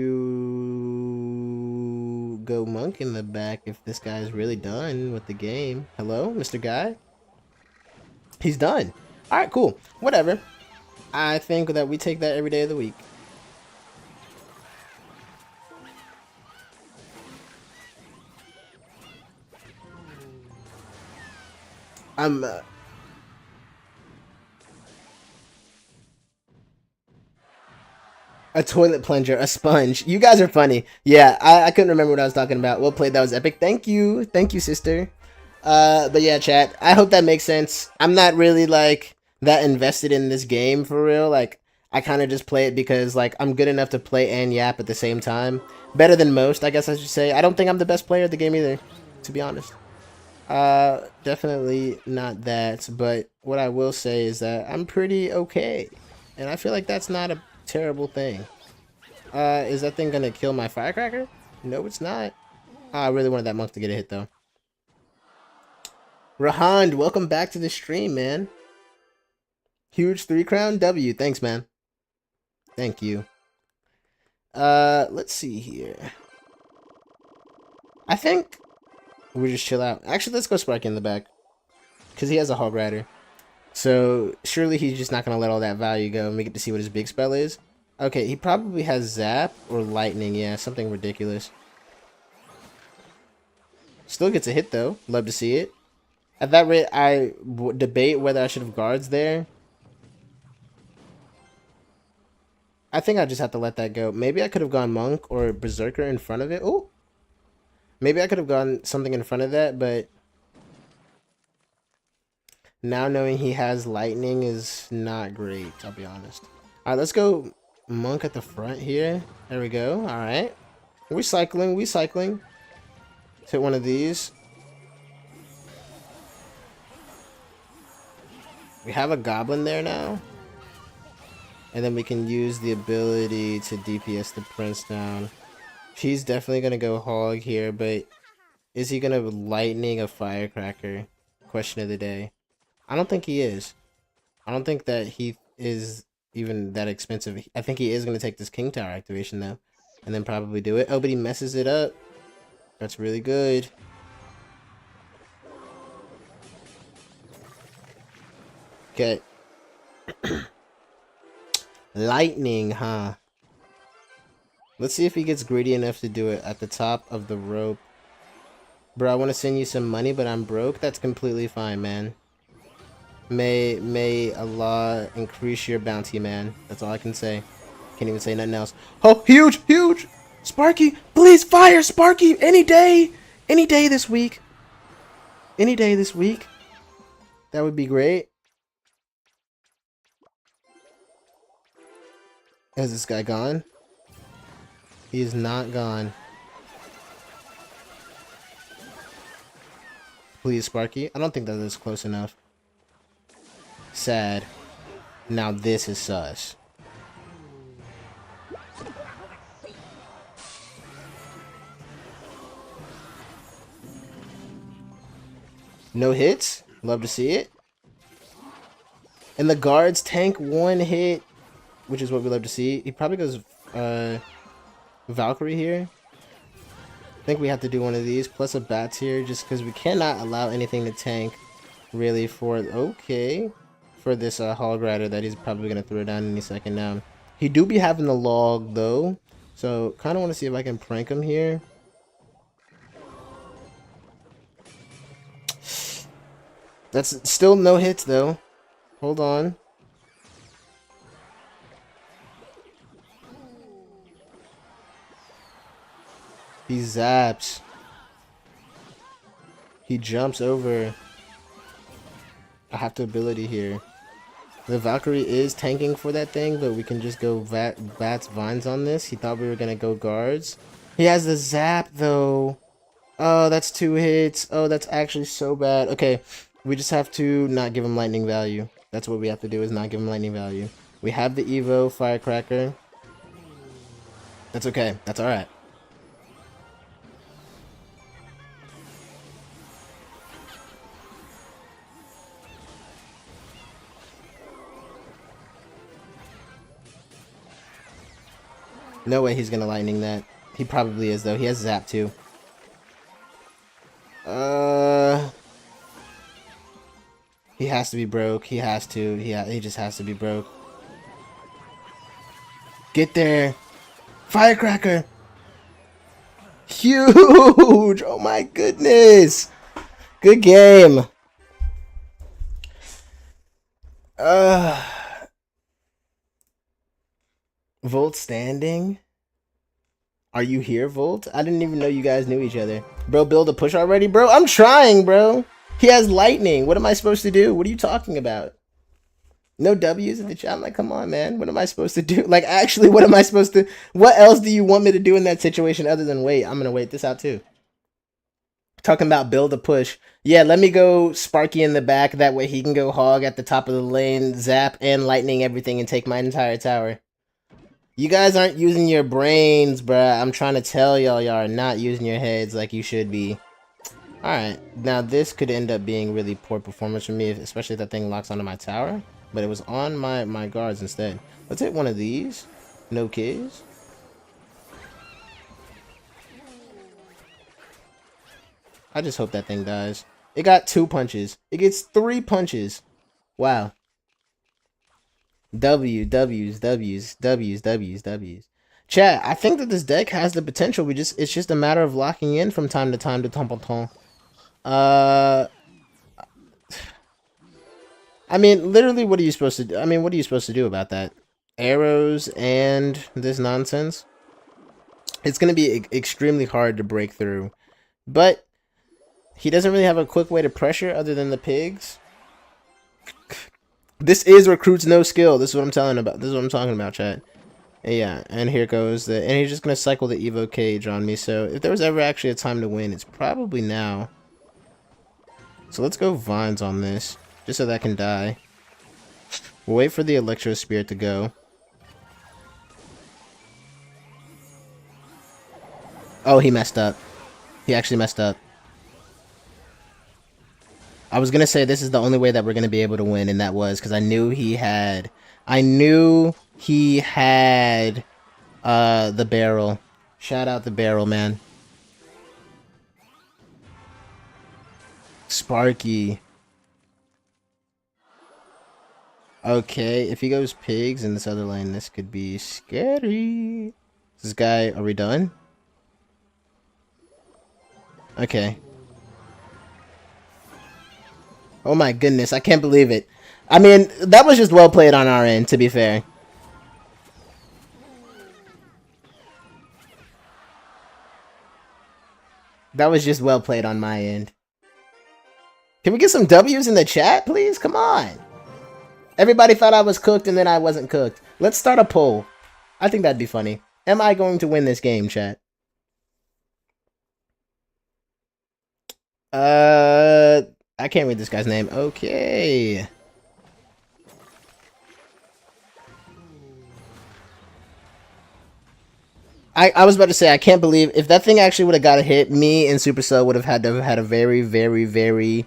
Speaker 1: go monk in the back if this guy's really done with the game. Hello, Mr. Guy? He's done. Alright, cool. Whatever. I think that we take that every day of the week. I'm... a toilet plunger, a sponge. You guys are funny. Yeah, I couldn't remember what I was talking about. Well played, that was epic. Thank you. Thank you, sister. But yeah, chat. I hope that makes sense. I'm not really, like, that invested in this game for real. Like, I kind of just play it because, like, I'm good enough to play and yap at the same time. Better than most, I guess I should say. I don't think I'm the best player at the game either, to be honest. Definitely not that. But what I will say is that I'm pretty okay. And I feel like that's not a terrible thing. Is that thing gonna kill my firecracker? No, it's not. I really wanted that monk to get a hit, though. Rahand, welcome back to the stream, man. Huge 3-crown W. Thanks, man. Thank you. Let's see here. I think we just chill out. Actually, let's go Sparky in the back. Because he has a Hog Rider. So surely he's just not going to let all that value go and we get to see what his big spell is. Okay, he probably has Zap or Lightning. Yeah, something ridiculous. Still gets a hit though. Love to see it. At that rate, I debate whether I should have guards there. I think I just have to let that go. Maybe I could have gone Monk or Berserker in front of it. Oh, maybe I could have gone something in front of that, but now knowing he has Lightning is not great, I'll be honest. All right, let's go Monk at the front here. There we go. All right. We're cycling. We cycling. Let's hit one of these. We have a Goblin there now. And then we can use the ability to DPS the Prince down. He's definitely going to go Hog here, but is he going to Lightning a Firecracker? Question of the day. I don't think he is. I don't think that he is even that expensive. I think he is going to take this King Tower activation, though. And then probably do it. Oh, but he messes it up. That's really good. Okay. Lightning, huh? Let's see if he gets greedy enough to do it at the top of the rope. Bro, I want to send you some money, but I'm broke. That's completely fine, man. May Allah increase your bounty, man. That's all I can say. Can't even say nothing else. Oh, huge, huge! Sparky, please fire Sparky any day! Any day this week. Any day this week. That would be great. Is this guy gone? He is not gone. Please, Sparky. I don't think that is close enough. Sad. Now this is sus. No hits. Love to see it. And the guards tank one hit, which is what we love to see. He probably goes Valkyrie here. I think we have to do one of these plus a bats here just because we cannot allow anything to tank really for for this Hog Rider that he's probably going to throw down any second now. He do be having the log though, so kind of want to see if I can prank him here. That's still no hits though. Hold on. He zaps. He jumps over. I have the ability here. The Valkyrie is tanking for that thing, but we can just go Bats Vines on this. He thought we were going to go guards. He has the zap, though. Oh, that's 2 hits. Oh, that's actually so bad. Okay, we just have to not give him lightning value. That's what we have to do, is not give him lightning value. We have the Evo Firecracker. That's okay. That's alright. No way he's gonna lightning that. He probably is though. He has zap too. He has to be broke. He has to. He just has to be broke. Get there. Firecracker. Huge. Oh my goodness. Good game. Volt standing? Are you here, Volt? I didn't even know you guys knew each other. Bro, build a push already? Bro, I'm trying, bro. He has lightning. What am I supposed to do? What are you talking about? No W's in the chat? I'm like, come on, man. What am I supposed to do? Like, actually, what am I supposed to... What else do you want me to do in that situation other than wait? I'm going to wait this out, too. Talking about build a push. Yeah, let me go Sparky in the back. That way he can go hog at the top of the lane, zap, and lightning everything and take my entire tower. You guys aren't using your brains, bruh. I'm trying to tell y'all, y'all are not using your heads like you should be. Alright, now this could end up being really poor performance for me, especially if that thing locks onto my tower. But it was on my guards instead. Let's hit one of these. No kids. I just hope that thing dies. It got 2 punches. It gets 3 punches. Wow. W's. Chat, I think that this deck has the potential. It's just a matter of locking in from time to time to Templeton. I mean, literally, what are you supposed to do? I mean, what are you supposed to do about that? Arrows and this nonsense? It's going to be extremely hard to break through. But he doesn't really have a quick way to pressure other than the pigs. This is recruits no skill. This is what I'm telling about. This is what I'm talking about, chat. Yeah, and here goes and he's just gonna cycle the Evo Cage on me. So if there was ever actually a time to win, it's probably now. So let's go Vines on this, just so that can die. We'll wait for the Electro Spirit to go. Oh, he messed up. He actually messed up. I was gonna say this is the only way that we're gonna be able to win, and that was because I knew he had the barrel. Shout out the barrel, man. Sparky. Okay, if he goes pigs in this other lane, this could be scary. This guy, are we done? Okay. Oh my goodness, I can't believe it. I mean, that was just well played on our end, to be fair. That was just well played on my end. Can we get some W's in the chat, please? Come on. Everybody thought I was cooked and then I wasn't cooked. Let's start a poll. I think that'd be funny. Am I going to win this game, chat? I can't read this guy's name. Okay. I was about to say, I can't believe if that thing actually would have got a hit, me and Supercell would have had to have had a very, very, very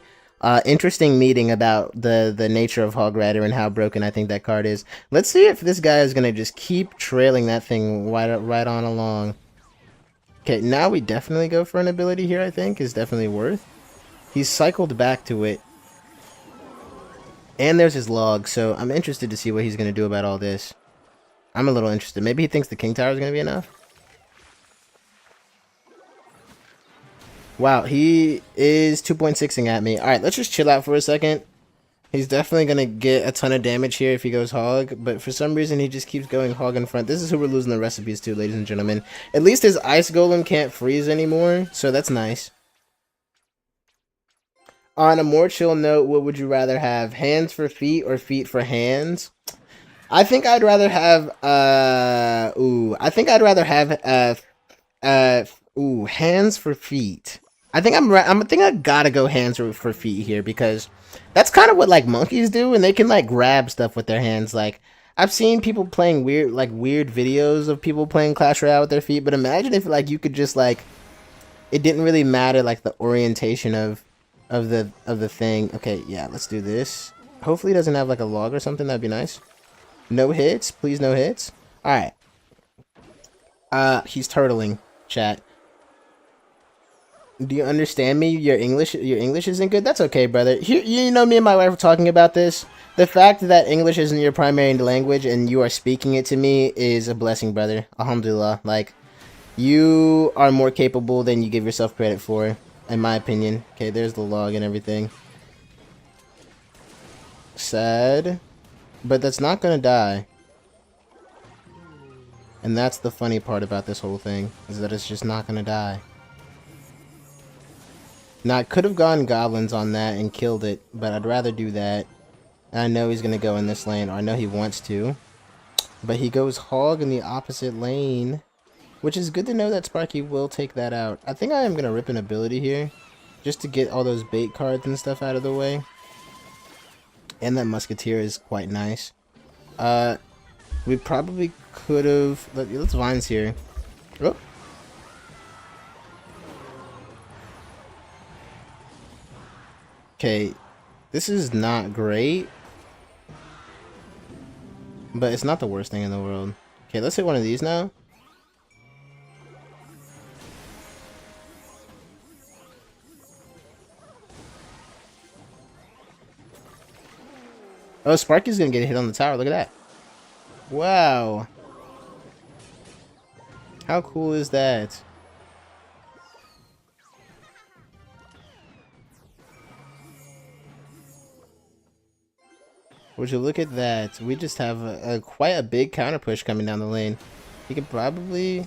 Speaker 1: interesting meeting about the nature of Hog Rider and how broken I think that card is. Let's see if this guy is going to just keep trailing that thing right on along. Okay, now we definitely go for an ability here, I think, is definitely worth. He's cycled back to it. And there's his log, so I'm interested to see what he's going to do about all this. I'm a little interested. Maybe he thinks the King Tower is going to be enough? Wow, he is 2.6ing at me. Alright, let's just chill out for a second. He's definitely going to get a ton of damage here if he goes hog, but for some reason he just keeps going hog in front. This is who we're losing the recipes to, ladies and gentlemen. At least his ice golem can't freeze anymore, so that's nice. On a more chill note, what would you rather have? Hands for feet or feet for hands? I think I'd rather have, hands for feet. I think I gotta go hands for feet here because that's kind of what like monkeys do, and they can like grab stuff with their hands. Like I've seen people playing weird videos of people playing Clash Royale with their feet, but imagine if like you could just like it didn't really matter like the orientation of the thing. Okay, yeah, let's do this. Hopefully, it doesn't have like a log or something. That'd be nice. No hits, please. No hits. All right. He's turtling, chat. Do you understand me? Your English isn't good. That's okay, brother. You know, me and my wife were talking about this. The fact that English isn't your primary language and you are speaking it to me is a blessing, brother. Alhamdulillah. Like, you are more capable than you give yourself credit for, in my opinion. Okay, there's the log and everything. Sad. But that's not gonna die. And that's the funny part about this whole thing, is that it's just not gonna die. Now, I could have gone goblins on that and killed it, but I'd rather do that. And I know he's gonna go in this lane, or I know he wants to. But he goes hog in the opposite lane, which is good to know that Sparky will take that out. I think I am gonna rip an ability here, just to get all those bait cards and stuff out of the way. And that Musketeer is quite nice. We probably could have... Let's Vines here. Oh. Okay. This is not great. But it's not the worst thing in the world. Okay, let's hit one of these now. Oh, Sparky's gonna get hit on the tower. Look at that. Wow. How cool is that? Would you look at that? We just have a quite a big counter push coming down the lane. He could probably...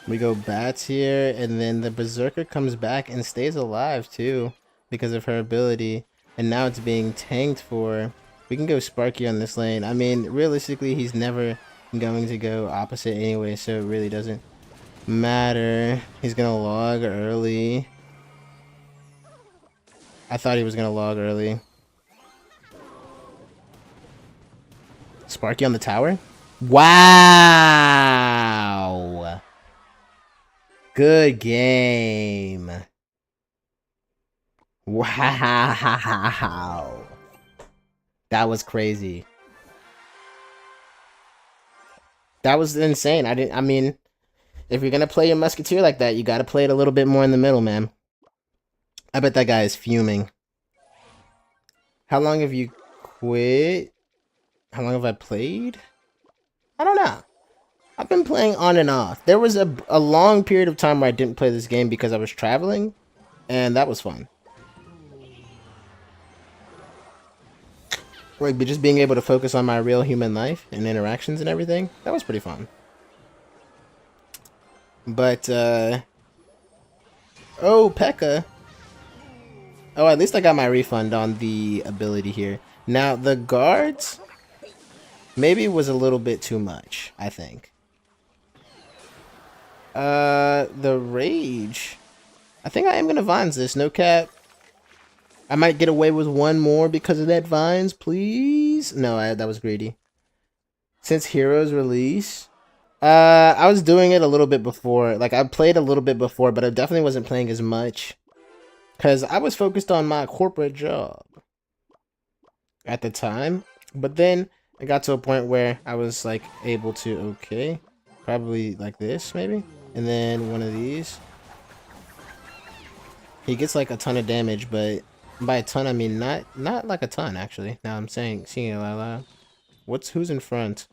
Speaker 1: We go bats here, and then the Berserker comes back and stays alive too because of her ability. And now it's being tanked for. We can go Sparky on this lane. I mean, realistically, he's never going to go opposite anyway, so it really doesn't matter. He's gonna log early. I thought he was gonna log early. Sparky on the tower? Wow! Good game. Wow. That was crazy. That was insane. I mean, if you're gonna play your musketeer like that, you gotta play it a little bit more in the middle, man. I bet that guy is fuming. How long have you quit? How long have I played? I don't know. I've been playing on and off. There was a long period of time where I didn't play this game because I was traveling, and that was fun. Like, just being able to focus on my real human life and interactions and everything, that was pretty fun. But, oh, P.E.K.K.A. Oh, at least I got my refund on the ability here. Now, the guards maybe was a little bit too much, I think. The rage. I think I am gonna vines this, no cap. I might get away with one more because of that vines, please. No, that was greedy. Since Heroes release, I was doing it a little bit before. Like, I played a little bit before, but I definitely wasn't playing as much because I was focused on my corporate job at the time. But then I got to a point where I was like able to, okay, probably like this maybe. And then one of these. He gets like a ton of damage, but by a ton I mean not like a ton actually. Now I'm seeing it out loud. Who's in front?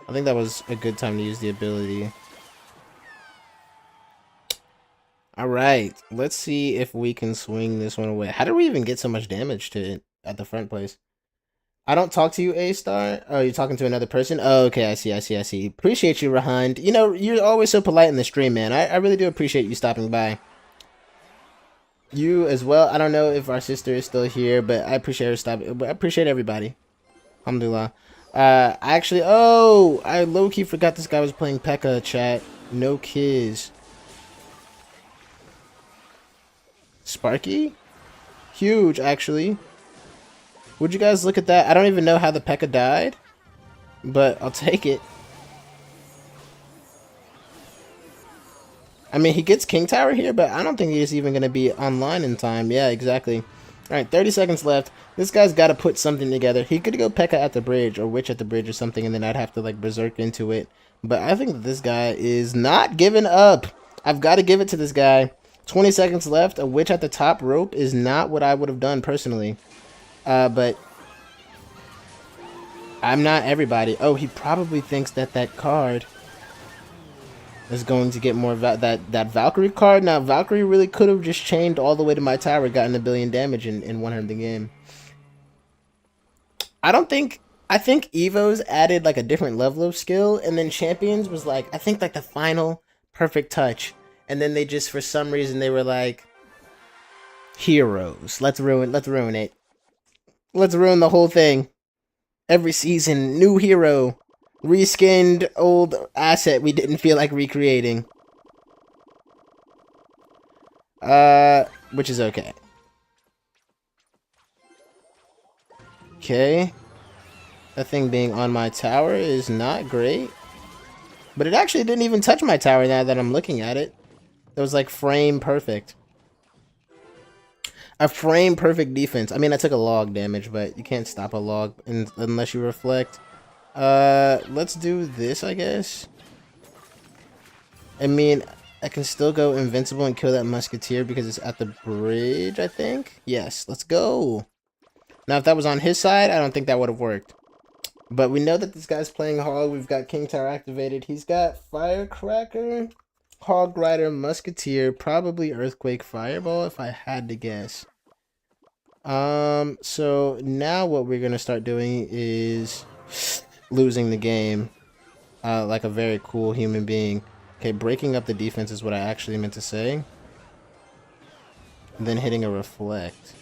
Speaker 1: I think that was a good time to use the ability. Alright, let's see if we can swing this one away. How did we even get so much damage to it at the front place? I don't talk to you, A-Star. Oh, you're talking to another person? Oh, okay, I see. Appreciate you, Rahand. You know, you're always so polite in the stream, man. I really do appreciate you stopping by. You as well. I don't know if our sister is still here, but I appreciate her stopping. But I appreciate everybody. Alhamdulillah. I low-key forgot this guy was playing P.E.K.K.A. chat. No kids. Sparky? Huge, actually. Would you guys look at that? I don't even know how the P.E.K.K.A. died, but I'll take it. I mean, he gets King Tower here, but I don't think he's even going to be online in time. Yeah, exactly. Alright, 30 seconds left. This guy's got to put something together. He could go P.E.K.K.A. at the bridge, or Witch at the bridge or something, and then I'd have to, like, berserk into it. But I think that this guy is not giving up. I've got to give it to this guy. 20 seconds left. A Witch at the top rope is not what I would have done, personally. But I'm not everybody. Oh, he probably thinks that that card is going to get more that Valkyrie card. Now, Valkyrie really could have just chained all the way to my tower, gotten 1 billion damage, and won her the game. I think Evo's added like a different level of skill, and then Champions was like, I think like the final perfect touch, and then they just, for some reason, they were like, Heroes. Let's ruin it. Let's ruin the whole thing. Every season, new hero. Reskinned old asset we didn't feel like recreating. Which is okay. Okay. That thing being on my tower is not great. But it actually didn't even touch my tower now that I'm looking at it. It was like frame perfect. A frame perfect defense. I mean, I took a log damage, but you can't stop a log unless you reflect. Let's do this, I guess. I mean, I can still go invincible and kill that musketeer because it's at the bridge, I think. Yes, let's go. Now, if that was on his side, I don't think that would have worked. But we know that this guy's playing Hog. We've got King Tower activated. He's got Firecracker, Hog Rider, Musketeer, probably Earthquake, Fireball, if I had to guess. So now what we're gonna start doing is losing the game, like a very cool human being. Okay, breaking up the defense is what I actually meant to say. And then hitting a reflect.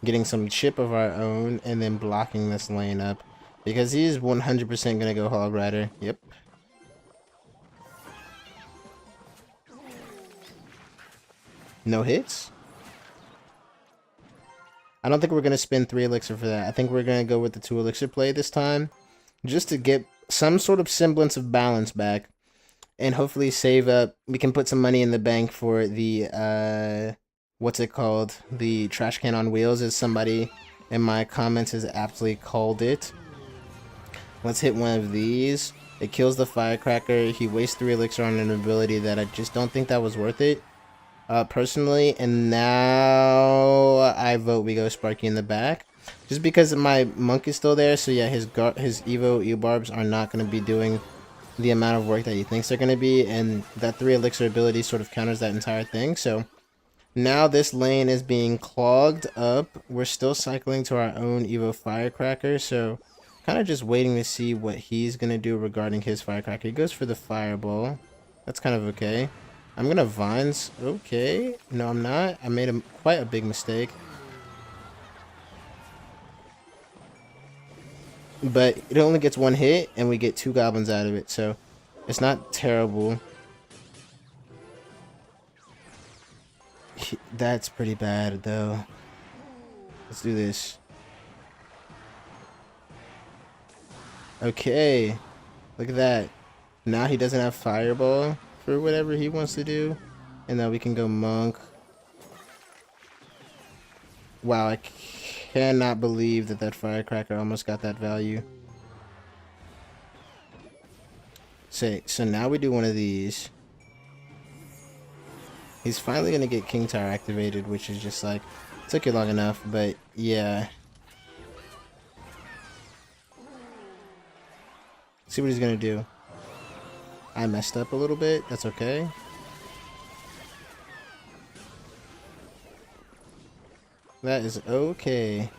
Speaker 1: Getting some chip of our own, and then blocking this lane up. Because he's 100% gonna go Hog Rider. Yep. No hits? I don't think we're gonna spend 3 elixir for that. I think we're gonna go with the 2 elixir play this time. Just to get some sort of semblance of balance back. And hopefully save up. We can put some money in the bank for the, what's it called? The trash can on wheels, as somebody in my comments has aptly called it. Let's hit one of these. It kills the firecracker. He wastes 3 elixir on an ability that I just don't think that was worth it. Personally. And now I vote we go Sparky in the back. Just because my monk is still there. So yeah, his Evo E-Barbs are not going to be doing the amount of work that he thinks they're going to be, and that 3 elixir ability sort of counters that entire thing. So now this lane is being clogged up. We're still cycling to our own Evo Firecracker, so kind of just waiting to see what he's going to do regarding his Firecracker. He goes for the Fireball. That's kind of okay. I'm going to Vines. Okay. No, I'm not. I made quite a big mistake. But it only gets 1 hit, and we get 2 goblins out of it, so it's not terrible. That's pretty bad, though. Let's do this. Okay. Look at that. Now he doesn't have Fireball for whatever he wants to do. And now we can go Monk. Wow, I cannot believe that that Firecracker almost got that value. So now we do one of these. He's finally going to get King Tower activated, which is just like, took you long enough, but yeah. See what he's going to do. I messed up a little bit. That's okay. That is okay.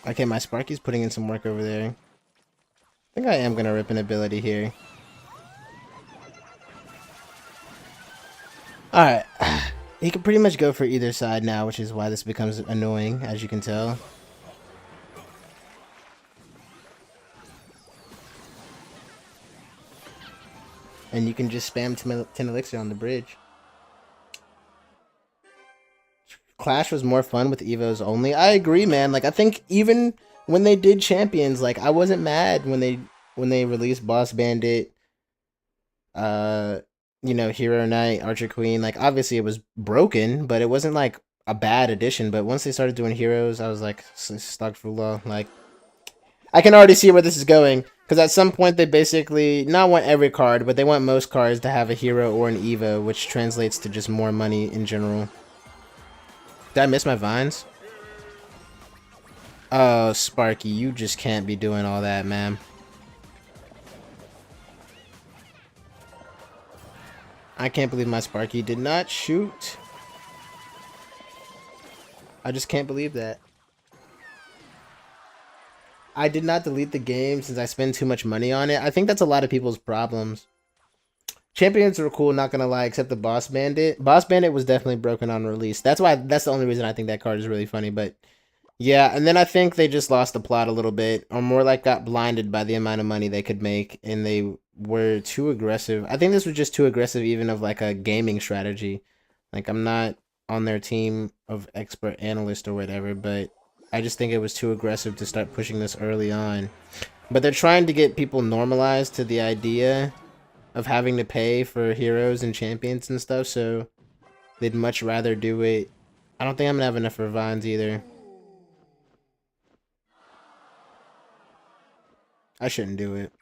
Speaker 1: Okay, my Sparky's putting in some work over there. I think I am going to rip an ability here. Alright. He can pretty much go for either side now, which is why this becomes annoying, as you can tell. And you can just spam 10 elixir on the bridge. Clash was more fun with Evos only. I agree, man. Like, I think even when they did Champions, like, I wasn't mad when they released Boss Bandit, you know, Hero Knight, Archer Queen. Like, obviously it was broken, but it wasn't like a bad addition. But once they started doing heroes, I was like, astaghfirullah. Like, I can already see where this is going. Because at some point they basically, not want every card, but they want most cards to have a hero or an Evo, which translates to just more money in general. Did I miss my vines? Oh, Sparky, you just can't be doing all that, man. I can't believe my Sparky did not shoot. I just can't believe that. I did not delete the game since I spend too much money on it. I think that's a lot of people's problems. Champions were cool, not gonna lie, except the Boss Bandit. Boss Bandit was definitely broken on release. That's the only reason I think that card is really funny, but yeah, and then I think they just lost the plot a little bit, or more like got blinded by the amount of money they could make, and they were too aggressive. I think this was just too aggressive even of like a gaming strategy. Like, I'm not on their team of expert analyst or whatever, but I just think it was too aggressive to start pushing this early on. But they're trying to get people normalized to the idea of having to pay for heroes and champions and stuff, so they'd much rather do it. I don't think I'm gonna have enough for vines either. I shouldn't do it.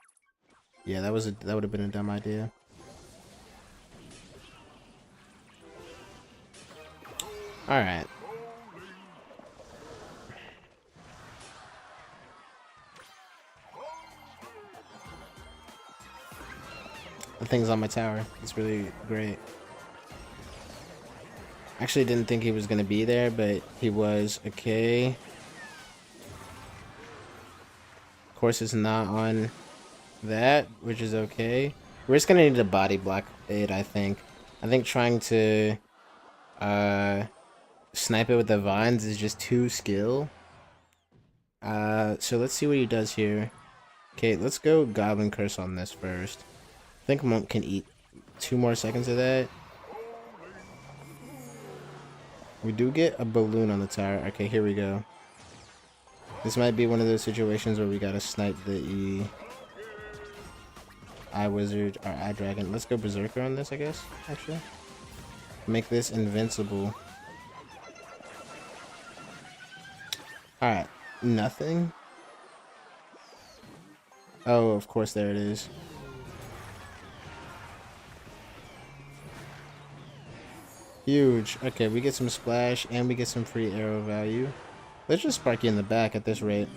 Speaker 1: Yeah, that would have been a dumb idea. All right. The thing's on my tower. It's really great. Actually, didn't think he was gonna be there, but he was. Okay. Of course, it's not on that, which is okay. We're just gonna need a body block it, I think. I think trying to snipe it with the vines is just too skill. So let's see what he does here. Okay, let's go Goblin Curse on this first. I think Monk can eat 2 more seconds of that. We do get a balloon on the tower. Okay, here we go. This might be one of those situations where we gotta snipe the Eye Wizard or Eye Dragon. Let's go Berserker on this, I guess, actually. Make this invincible. Alright, nothing. Oh, of course, there it is. Huge. Okay, we get some splash and we get some free arrow value. Let's just spark you in the back at this rate.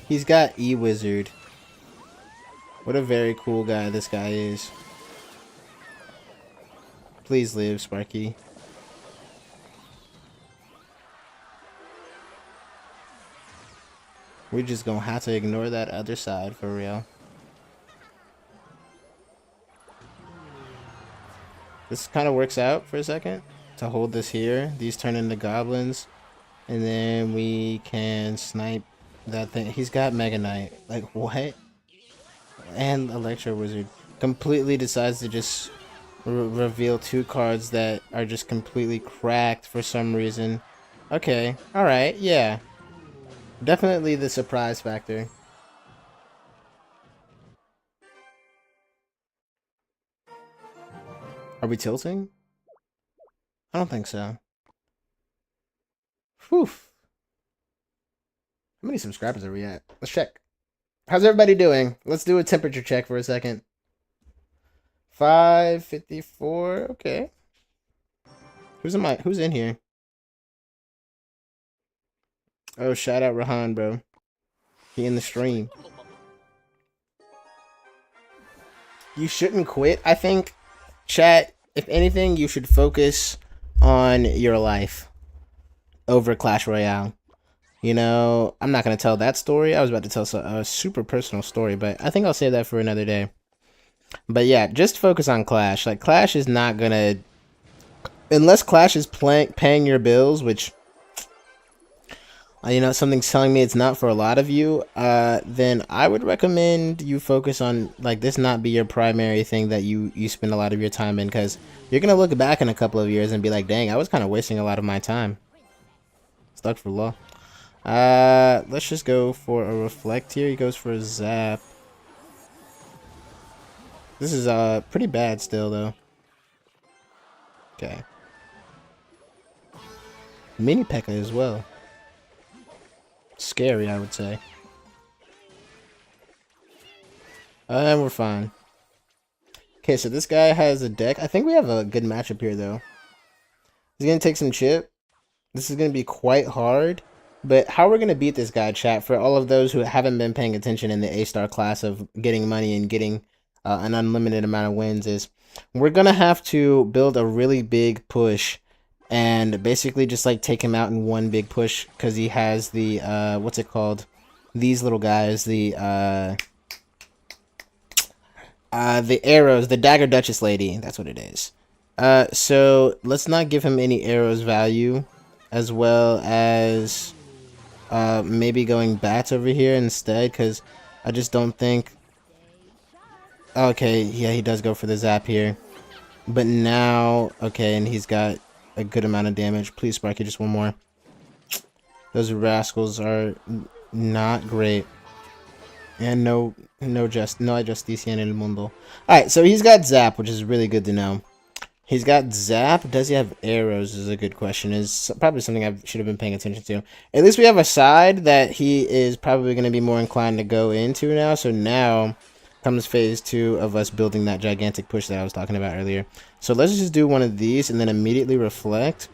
Speaker 1: He's got E-Wizard. What a very cool guy this guy is. Please live, Sparky. We're just gonna have to ignore that other side for real. This kind of works out for a second to hold this here. These turn into goblins. And then we can snipe that thing. He's got Mega Knight. Like, what? And Electro Wizard. Completely decides to just reveal 2 cards that are just completely cracked for some reason. Okay. Alright. Yeah. Definitely the surprise factor. Are we tilting? I don't think so. Whew. How many subscribers are we at? Let's check. How's everybody doing? Let's do a temperature check for a second. 554. Okay. Who's in here? Oh, shout out Rahan, bro. He in the stream. You shouldn't quit. I think, chat, if anything, you should focus on your life over Clash Royale. You know, I'm not going to tell that story. I was about to tell a super personal story, but I think I'll save that for another day. But yeah, just focus on Clash. Like, Clash is not going to... Unless Clash is paying your bills, which... You know, something's telling me it's not for a lot of you, then I would recommend you focus on, like, this not be your primary thing that you spend a lot of your time in, because you're going to look back in a couple of years and be like, dang, I was kind of wasting a lot of my time. Stuck for law. Let's just go for a Reflect here. He goes for a Zap. This is, pretty bad still, though. Okay. Mini P.E.K.K.A. as well. Scary, I would say. And we're fine. Okay, so this guy has a deck. I think we have a good matchup here, though. He's going to take some chip. This is going to be quite hard. But how we're going to beat this guy, chat, for all of those who haven't been paying attention in the A-star class of getting money and getting an unlimited amount of wins, is we're going to have to build a really big push and basically just like take him out in one big push because he has the what's it called? These little guys, the arrows, the Dagger Duchess lady. That's what it is. So let's not give him any arrows value, as well as maybe going bats over here instead, because I just don't think. Okay, yeah, he does go for the zap here, but now okay, and he's got a good amount of damage. Please, Sparky, just one more. Those rascals are not great. And no justicia en el mundo. Alright, so he's got Zap, which is really good to know. He's got zap. Does he have arrows is a good question. Is probably something I should have been paying attention to. At least we have a side that he is probably going to be more inclined to go into now. So now comes phase 2 of us building that gigantic push that I was talking about earlier. So let's just do one of these and then immediately reflect.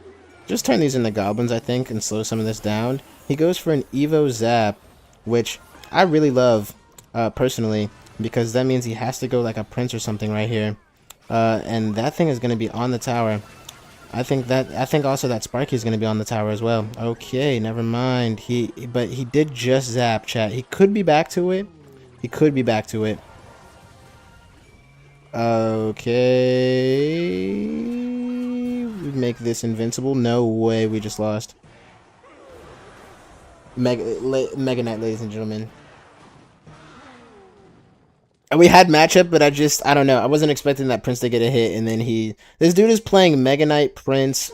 Speaker 1: Just turn these into goblins, I think, and slow some of this down. He goes for an Evo Zap, which I really love, personally, because that means he has to go like a prince or something right here. And that thing is going to be on the tower. I think also that Sparky is going to be on the tower as well. Okay, never mind. But he did just zap, chat. He could be back to it. He could be back to it. Okay. We make this invincible. No way, we just lost. Mega Knight, ladies and gentlemen. We had matchup, but I don't know. I wasn't expecting that Prince to get a hit, and then this dude is playing Mega Knight, Prince,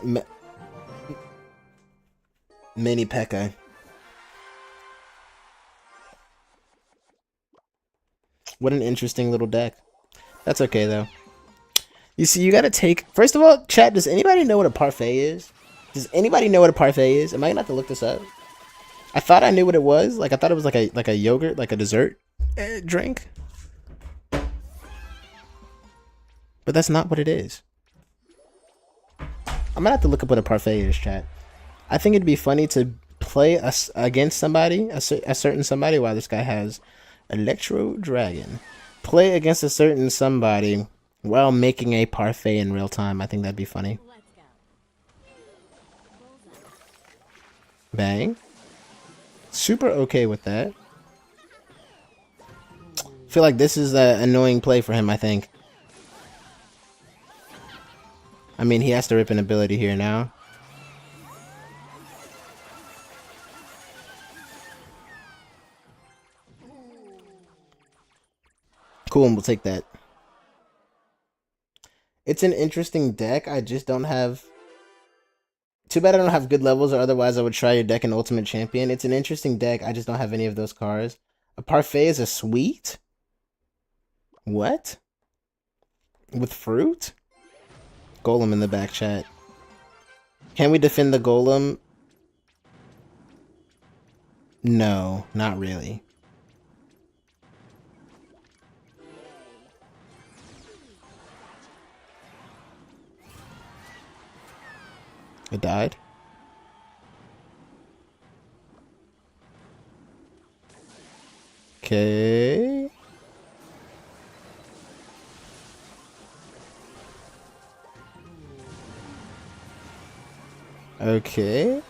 Speaker 1: Mini P.E.K.K.A. What an interesting little deck. That's okay, though. You see, you gotta take... First of all, chat, does anybody know what a parfait is? Does anybody know what a parfait is? Am I gonna have to look this up? I thought I knew what it was. Like, I thought it was like a yogurt, like a dessert drink. But that's not what it is. I'm gonna have to look up what a parfait is, chat. I think it'd be funny to play against somebody, a certain somebody. Wow, this guy has Electro Dragon. Play against a certain somebody while making a parfait in real time. I think that'd be funny. Bang. Super okay with that. Feel like this is an annoying play for him, I think. I mean, he has to rip an ability here now. Cool, and we'll take that. It's an interesting deck. I just don't have... Too bad I don't have good levels, or otherwise I would try your deck in Ultimate Champion. It's an interesting deck. I just don't have any of those cards. A parfait is a sweet? What? With fruit? Golem in the back chat. Can we defend the golem? No, not really. It died. Okay. Okay.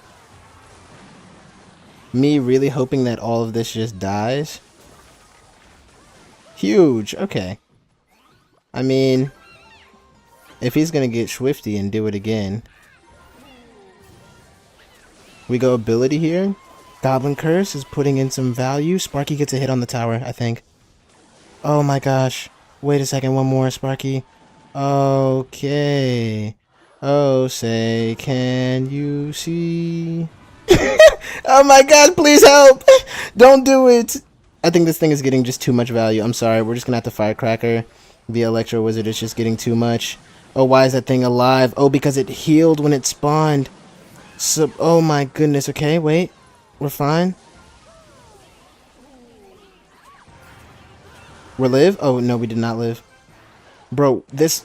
Speaker 1: Me really hoping that all of this just dies. Huge. Okay. I mean, if he's gonna get Swifty and do it again. We go ability here. Goblin Curse is putting in some value. Sparky gets a hit on the tower, I think. Oh my gosh. Wait a second, one more, Sparky. Okay. Oh, say, can you see? Oh my god, please help! Don't do it! I think this thing is getting just too much value. I'm sorry, we're just gonna have to Firecracker. The Electro Wizard is just getting too much. Oh, why is that thing alive? Oh, because it healed when it spawned. So, oh my goodness, okay, wait. We're fine. We're live? Oh, no, we did not live. Bro, this...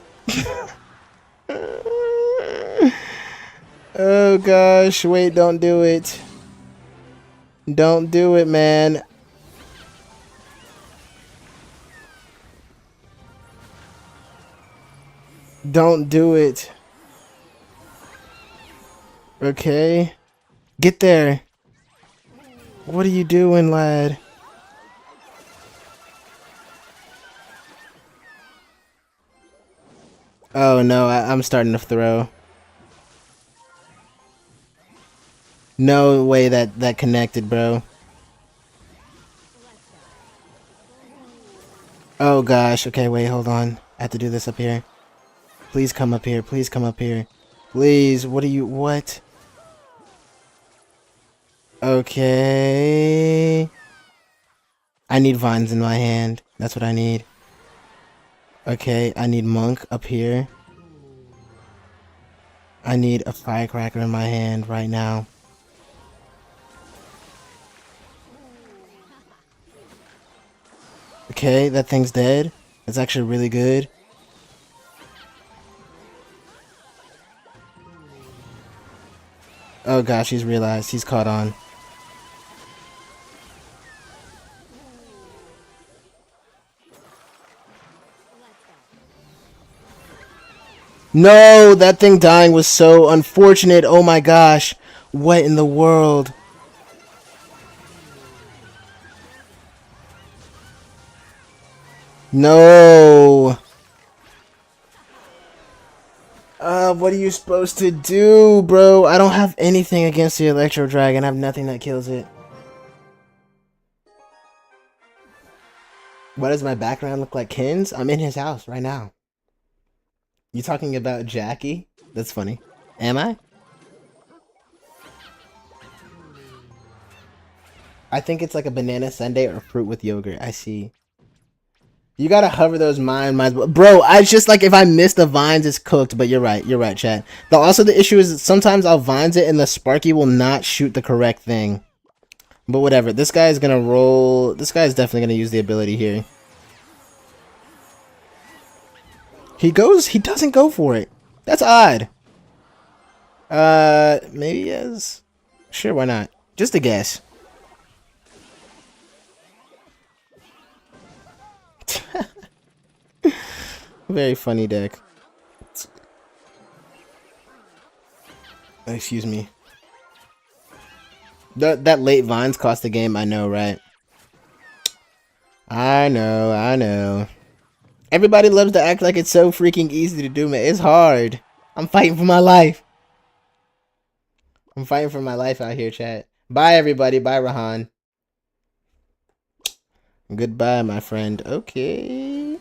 Speaker 1: Oh gosh, wait, don't do it. Don't do it, man. Don't do it. Okay. Get there. What are you doing, lad? Oh no, I'm starting to throw. No way that connected, bro. Oh gosh, okay, wait, hold on. I have to do this up here. Please come up here, please come up here. Please, what what? Okay. I need vines in my hand. That's what I need. Okay, I need Monk up here. I need a firecracker in my hand right now. Okay, that thing's dead. That's actually really good. Oh gosh, he's realized. He's caught on. No, that thing dying was so unfortunate. Oh my gosh. What in the world? No. What are you supposed to do, bro? I don't have anything against the Electro Dragon. I have nothing that kills it. What does my background look like, Ken's? I'm in his house right now. You talking about Jackie? That's funny. Am I? I think it's like a banana sundae or fruit with yogurt. I see. You gotta hover those mines. Bro, I just like if I miss the vines, it's cooked. But you're right. You're right, chat. Also, the issue is that sometimes I'll vines it and the Sparky will not shoot the correct thing. But whatever. This guy is gonna roll. This guy is definitely gonna use the ability here. He goes. He doesn't go for it. That's odd. Maybe yes. Sure, why not? Just a guess. Very funny deck. Excuse me. That late vines cost the game, I know, right? I know. Everybody loves to act like it's so freaking easy to do, man. It's hard. I'm fighting for my life. I'm fighting for my life out here, chat. Bye, everybody. Bye, Rahan. Goodbye, my friend. Okay.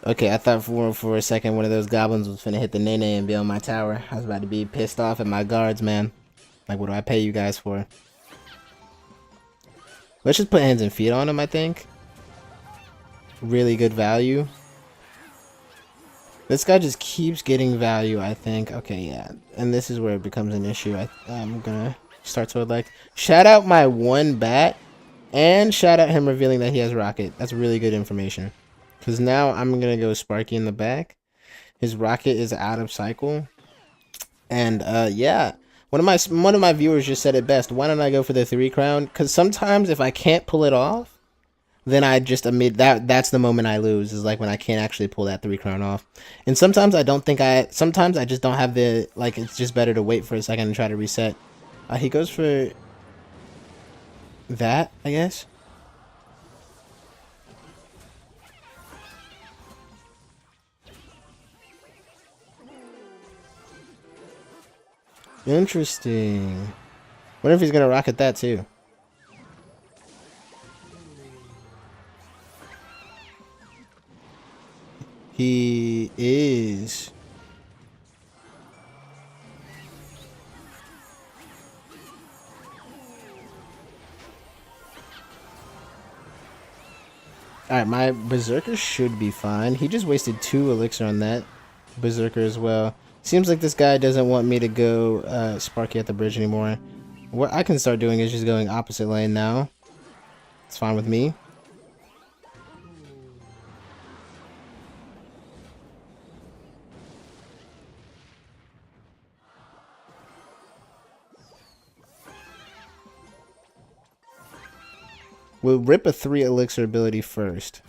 Speaker 1: Okay, I thought for a second one of those goblins was finna hit the nene and be on my tower. I was about to be pissed off at my guards, man. Like, what do I pay you guys for? Let's just put hands and feet on him, I think. Really good value. This guy just keeps getting value, I think. Okay, yeah. And this is where it becomes an issue. I'm gonna start to elect. Shout out my one bat. And shout out him revealing that he has rocket. That's really good information. Because now I'm gonna go Sparky in the back. His rocket is out of cycle. And yeah. One of my viewers just said it best. Why don't I go for the 3 crown? Because sometimes if I can't pull it off, then I just admit that's the moment I lose, is like when I can't actually pull that 3 crown off. And sometimes sometimes I just don't have the, like, it's just better to wait for a second and try to reset. He goes for that, I guess. Interesting. Wonder if he's gonna rocket that too. He is. Alright, my Berserker should be fine. He just wasted 2 elixir on that Berserker as well. Seems like this guy doesn't want me to go Sparky at the bridge anymore. What I can start doing is just going opposite lane now. It's fine with me. We'll rip a 3 elixir ability first.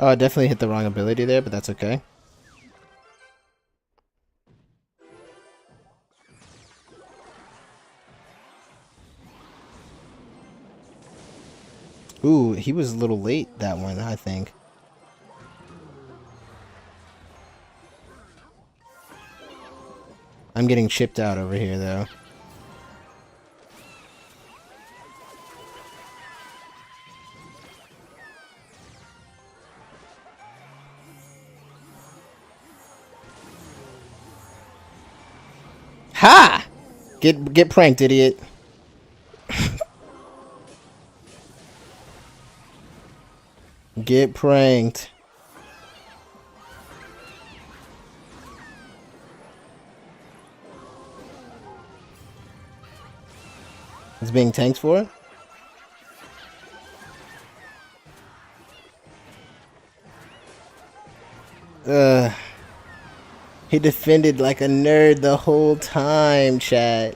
Speaker 1: Oh, I definitely hit the wrong ability there, but that's okay. Ooh, he was a little late, that one, I think. I'm getting chipped out over here, though. Ha! Get pranked, idiot. Get pranked. It's being tanked for it? He defended like a nerd the whole time, chat.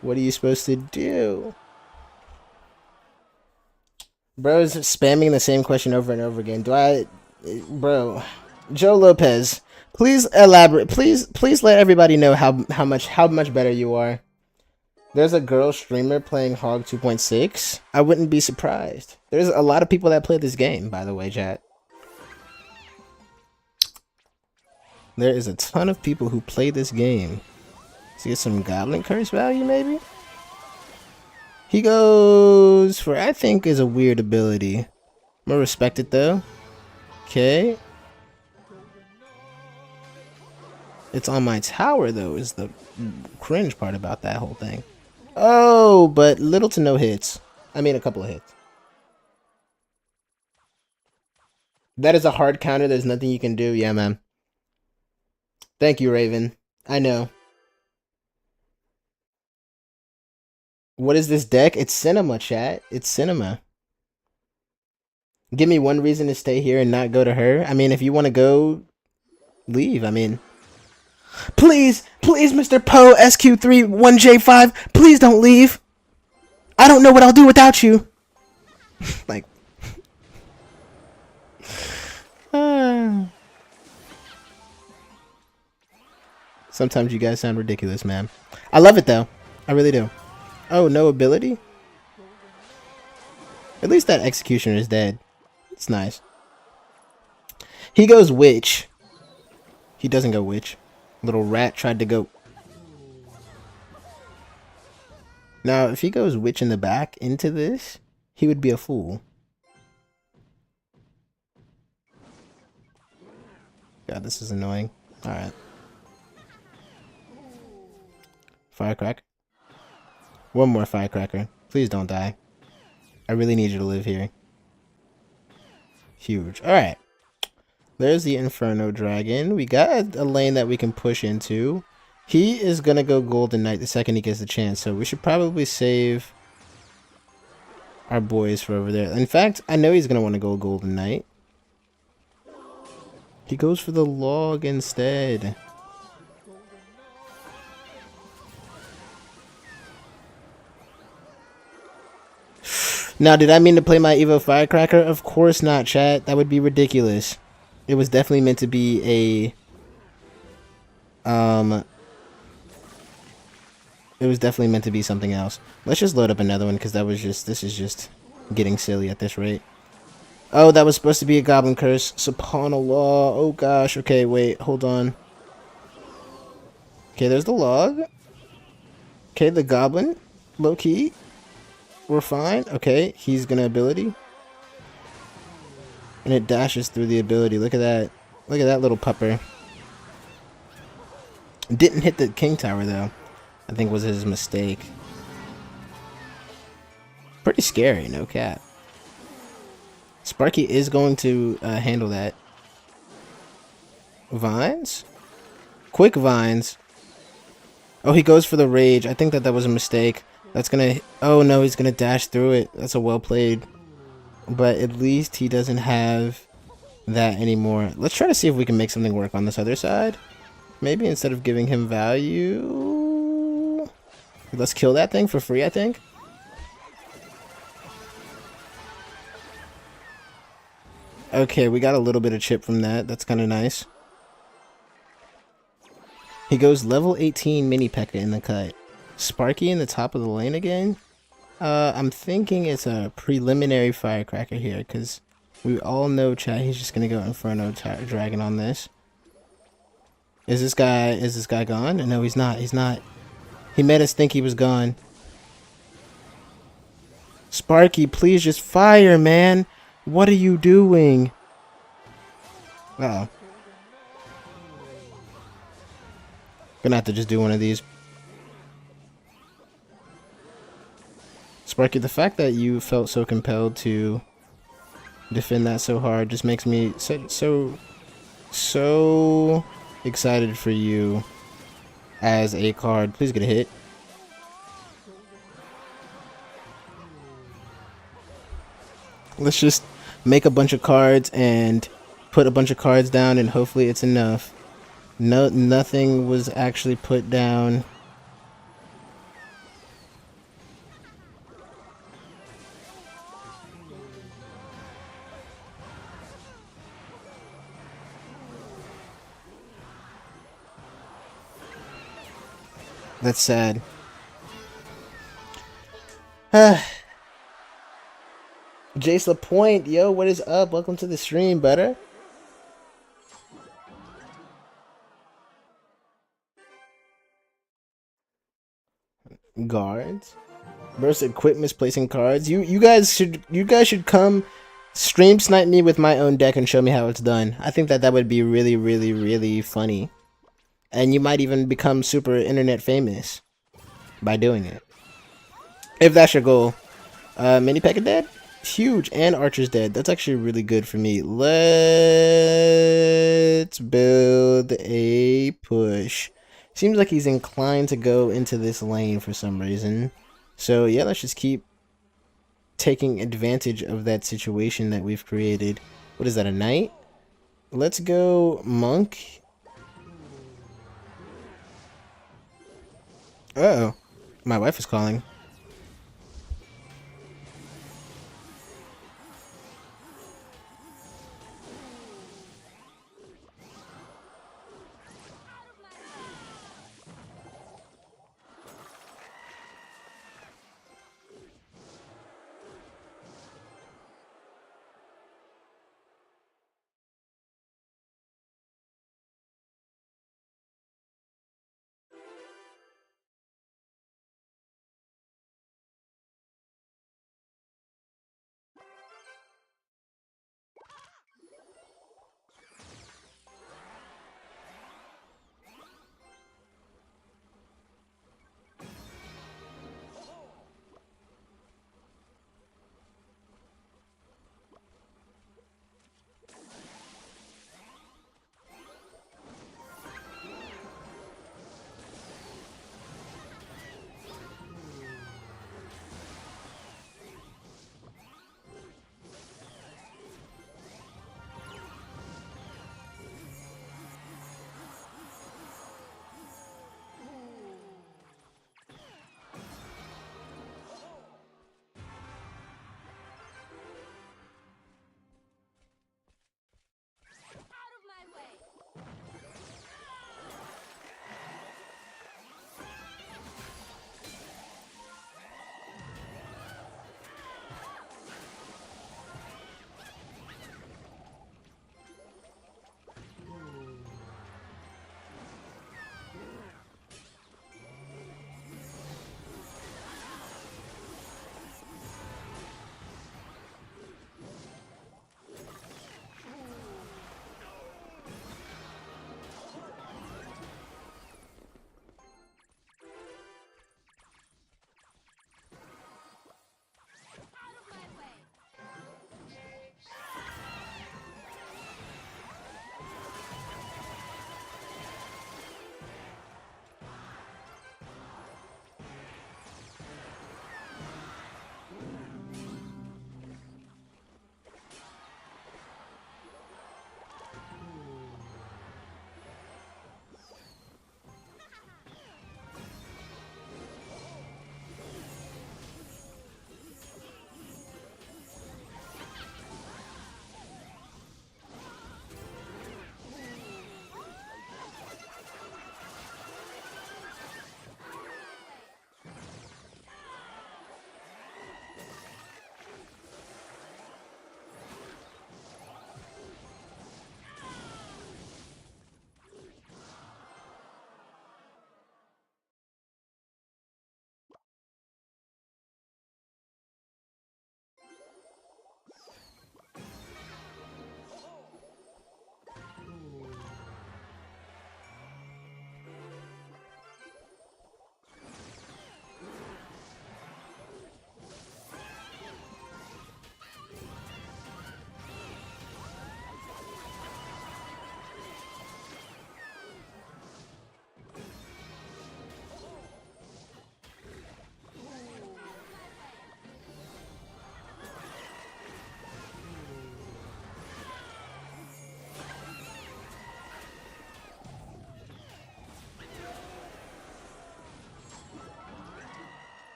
Speaker 1: What are you supposed to do? Bro's spamming the same question over and over again. Bro, Joe Lopez, please elaborate. Please let everybody know how much better you are. There's a girl streamer playing Hog 2.6. I wouldn't be surprised. There's a lot of people that play this game, by the way, chat. There is a ton of people who play this game. Let's get some Goblin Curse value, maybe? He goes for, I think, is a weird ability. I'm gonna respect it, though. Okay. It's on my tower, though, is the cringe part about that whole thing. Oh, but little to no hits. I mean, a couple of hits. That is a hard counter. There's nothing you can do. Yeah, man. Thank you, Raven. I know. What is this deck? It's cinema, chat. It's cinema. Give me one reason to stay here and not go to her. I mean, if you want to go, leave. I mean, please, Mr. Poe SQ3 1J5, please don't leave. I don't know what I'll do without you. Like, sometimes you guys sound ridiculous, man. I love it though. I really do. Oh, no ability? At least that executioner is dead. It's nice. He goes witch. He doesn't go witch. Little rat tried to go. Now, if he goes witch in the back into this, he would be a fool. God, this is annoying. Alright. Firecracker. One more firecracker. Please don't die. I really need you to live here. Huge. Alright. There's the Inferno Dragon. We got a lane that we can push into. He is going to go Golden Knight the second he gets the chance. So we should probably save our boys for over there. In fact, I know he's going to want to go Golden Knight. He goes for the log instead. Now, did I mean to play my Evo Firecracker? Of course not, chat. That would be ridiculous. It was definitely meant to be a... It was definitely meant to be something else. Let's just load up another one, because that was just... This is just getting silly at this rate. Oh, that was supposed to be a Goblin Curse. Subhanallah. Oh, gosh. Okay, wait. Hold on. Okay, there's the log. Okay, the Goblin. Low-key. We're fine. Okay, he's gonna ability. And it dashes through the ability. Look at that. Look at that little pupper. Didn't hit the King Tower, though. I think was his mistake. Pretty scary, no cap. Sparky is going to handle that. Vines? Quick vines. Oh, he goes for the rage. I think that was a mistake. That's gonna... Oh, no, he's gonna dash through it. That's a well played. But at least he doesn't have that anymore. Let's try to see if we can make something work on this other side. Maybe instead of giving him value... Let's kill that thing for free, I think. Okay, we got a little bit of chip from that. That's kind of nice. He goes level 18 Mini P.E.K.K.A in the cut. Sparky in the top of the lane again? I'm thinking it's a preliminary Firecracker here, because we all know, chat, he's just going to go Inferno Dragon on this. Is this guy gone? No, he's not. He's not. He made us think he was gone. Sparky, please just fire, man. What are you doing? Uh-oh. Gonna have to just do one of these. Sparky, the fact that you felt so compelled to defend that so hard just makes me so excited for you as a card. Please get a hit. Let's just make a bunch of cards and put a bunch of cards down, and hopefully it's enough. No, nothing was actually put down. That's sad. Jace LaPointe, yo, what is up? Welcome to the stream, butter. Guards versus equipment placing cards. You guys should come stream snipe me with my own deck and show me how it's done. I think that would be really funny, and you might even become super internet famous by doing it if that's your goal. Mini Pekka dead, huge, and Archer's dead. That's actually really good for me. Let's build a push. Seems like he's inclined to go into this lane for some reason. So yeah, let's just keep taking advantage of that situation that we've created. What is that, a knight? Let's go monk. Uh-oh. My wife is calling.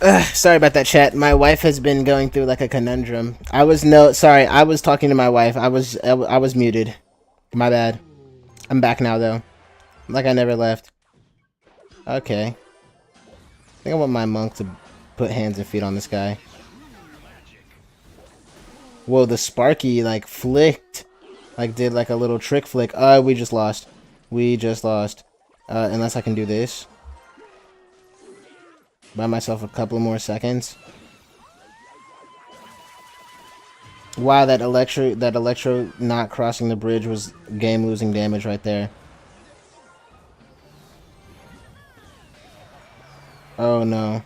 Speaker 1: Sorry about that, chat. My wife has been going through like a conundrum. Sorry. I was talking to my wife. I was muted. My bad. I'm back now though. Like I never left. Okay. I think I want my monk to put hands and feet on this guy. Whoa, the Sparky like flicked. Like did like a little trick flick. We just lost. We just lost. Unless I can do this. Buy myself a couple more seconds. Wow, that electro not crossing the bridge was game losing damage right there. Oh no.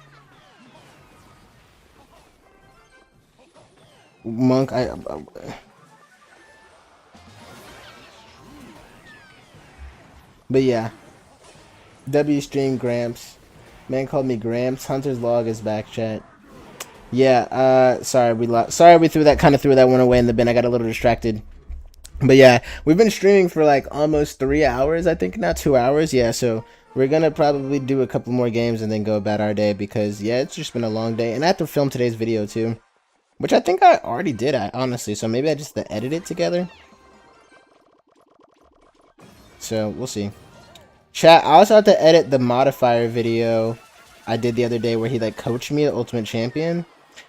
Speaker 1: Monk, but yeah. W stream Gramps. Man called me Gramps. Hunter's log is back, chat. Yeah, sorry we threw that one away in the bin. I got a little distracted. But yeah, we've been streaming for like almost 3 hours, I think now 2 hours. Yeah, so we're gonna probably do a couple more games and then go about our day because yeah, it's just been a long day. And I have to film today's video too. Which I think I already did, honestly, so maybe I just have to edit it together. So, we'll see. Chat, I also have to edit the modifier video I did the other day where he, like, coached me at Ultimate Champion.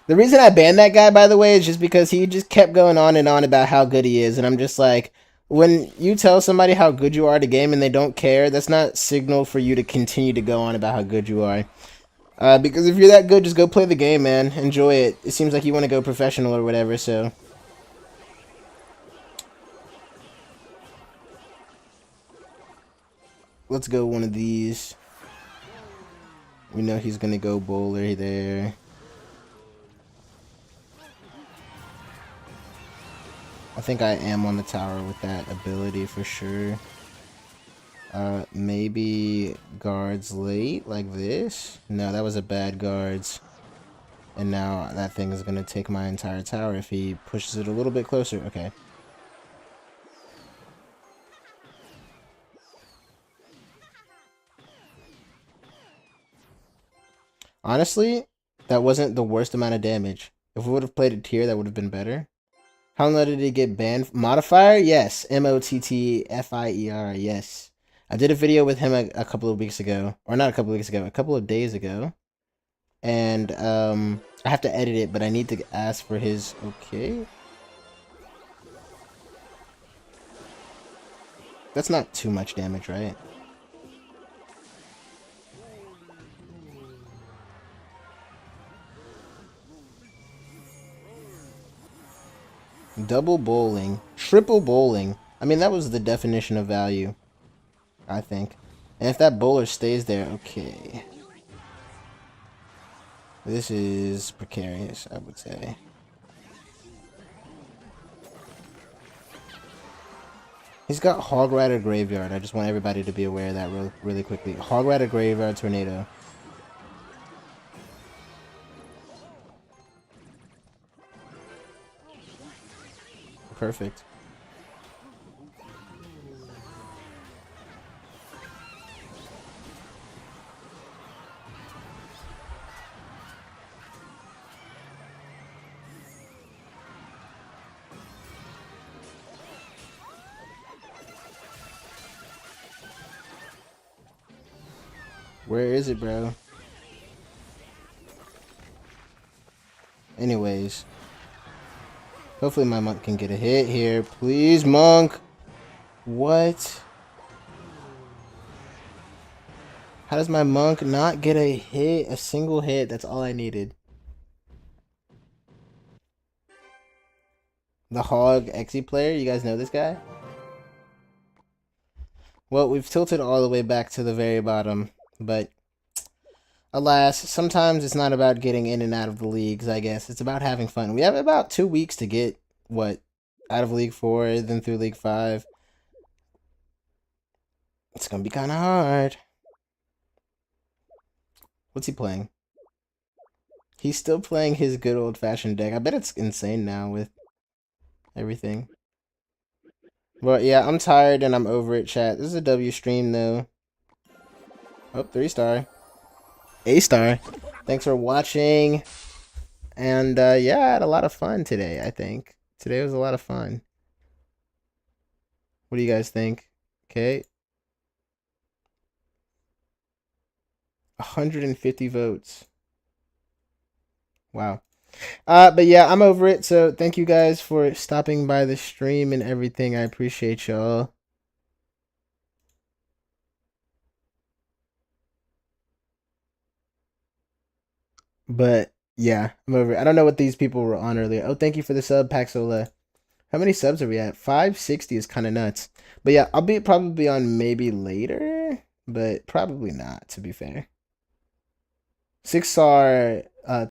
Speaker 1: The reason I banned that guy, by the way, is just because he just kept going on and on about how good he is, and I'm just like, when you tell somebody how good you are at a game and they don't care, that's not signal for you to continue to go on about how good you are. Because if you're that good, just go play the game, man. Enjoy it. It seems like you want to go professional or whatever, so. Let's go one of these. We know he's going to go bowler there. I think I am on the tower with that ability for sure. Maybe guards late like this? No, that was a bad guards. And now that thing is going to take my entire tower if he pushes it a little bit closer. Okay. Honestly, that wasn't the worst amount of damage. If we would have played it here, that would have been better. How long did he get banned? Modifier? Yes. Mottfier. Yes. I did a video with him a couple of weeks ago. Or not a couple of weeks ago. A couple of days ago. And, I have to edit it, but I need to ask for his... Okay. That's not too much damage, right? Double bowling. Triple bowling. I mean, that was the definition of value. I think. And if that bowler stays there, okay. This is precarious, I would say. He's got Hog Rider Graveyard. I just want everybody to be aware of that really quickly. Hog Rider Graveyard Tornado. Perfect. Where is it, bro? Anyways. Hopefully my monk can get a hit here. Please, monk! What? How does my monk not get a hit? A single hit? That's all I needed. The Hog Xe player? You guys know this guy? Well, we've tilted all the way back to the very bottom. But, alas, sometimes it's not about getting in and out of the leagues, I guess. It's about having fun. We have about 2 weeks to get, what, out of League 4, then through League 5. It's gonna be kind of hard. What's he playing? He's still playing his good old-fashioned deck. I bet it's insane now with everything. But yeah, I'm tired and I'm over it, chat. This is a W stream, though. Oh, 3-star. A-star. Thanks for watching. And yeah, I had a lot of fun today, I think. Today was a lot of fun. What do you guys think? Okay. 150 votes. Wow. But yeah, I'm over it. So thank you guys for stopping by the stream and everything. I appreciate y'all. But yeah, I'm over it. I don't know what these people were on earlier. Oh, thank you for the sub, Paxola. How many subs are we at? 560 is kind of nuts. But yeah, I'll be probably on maybe later, but probably not, to be fair. 6 star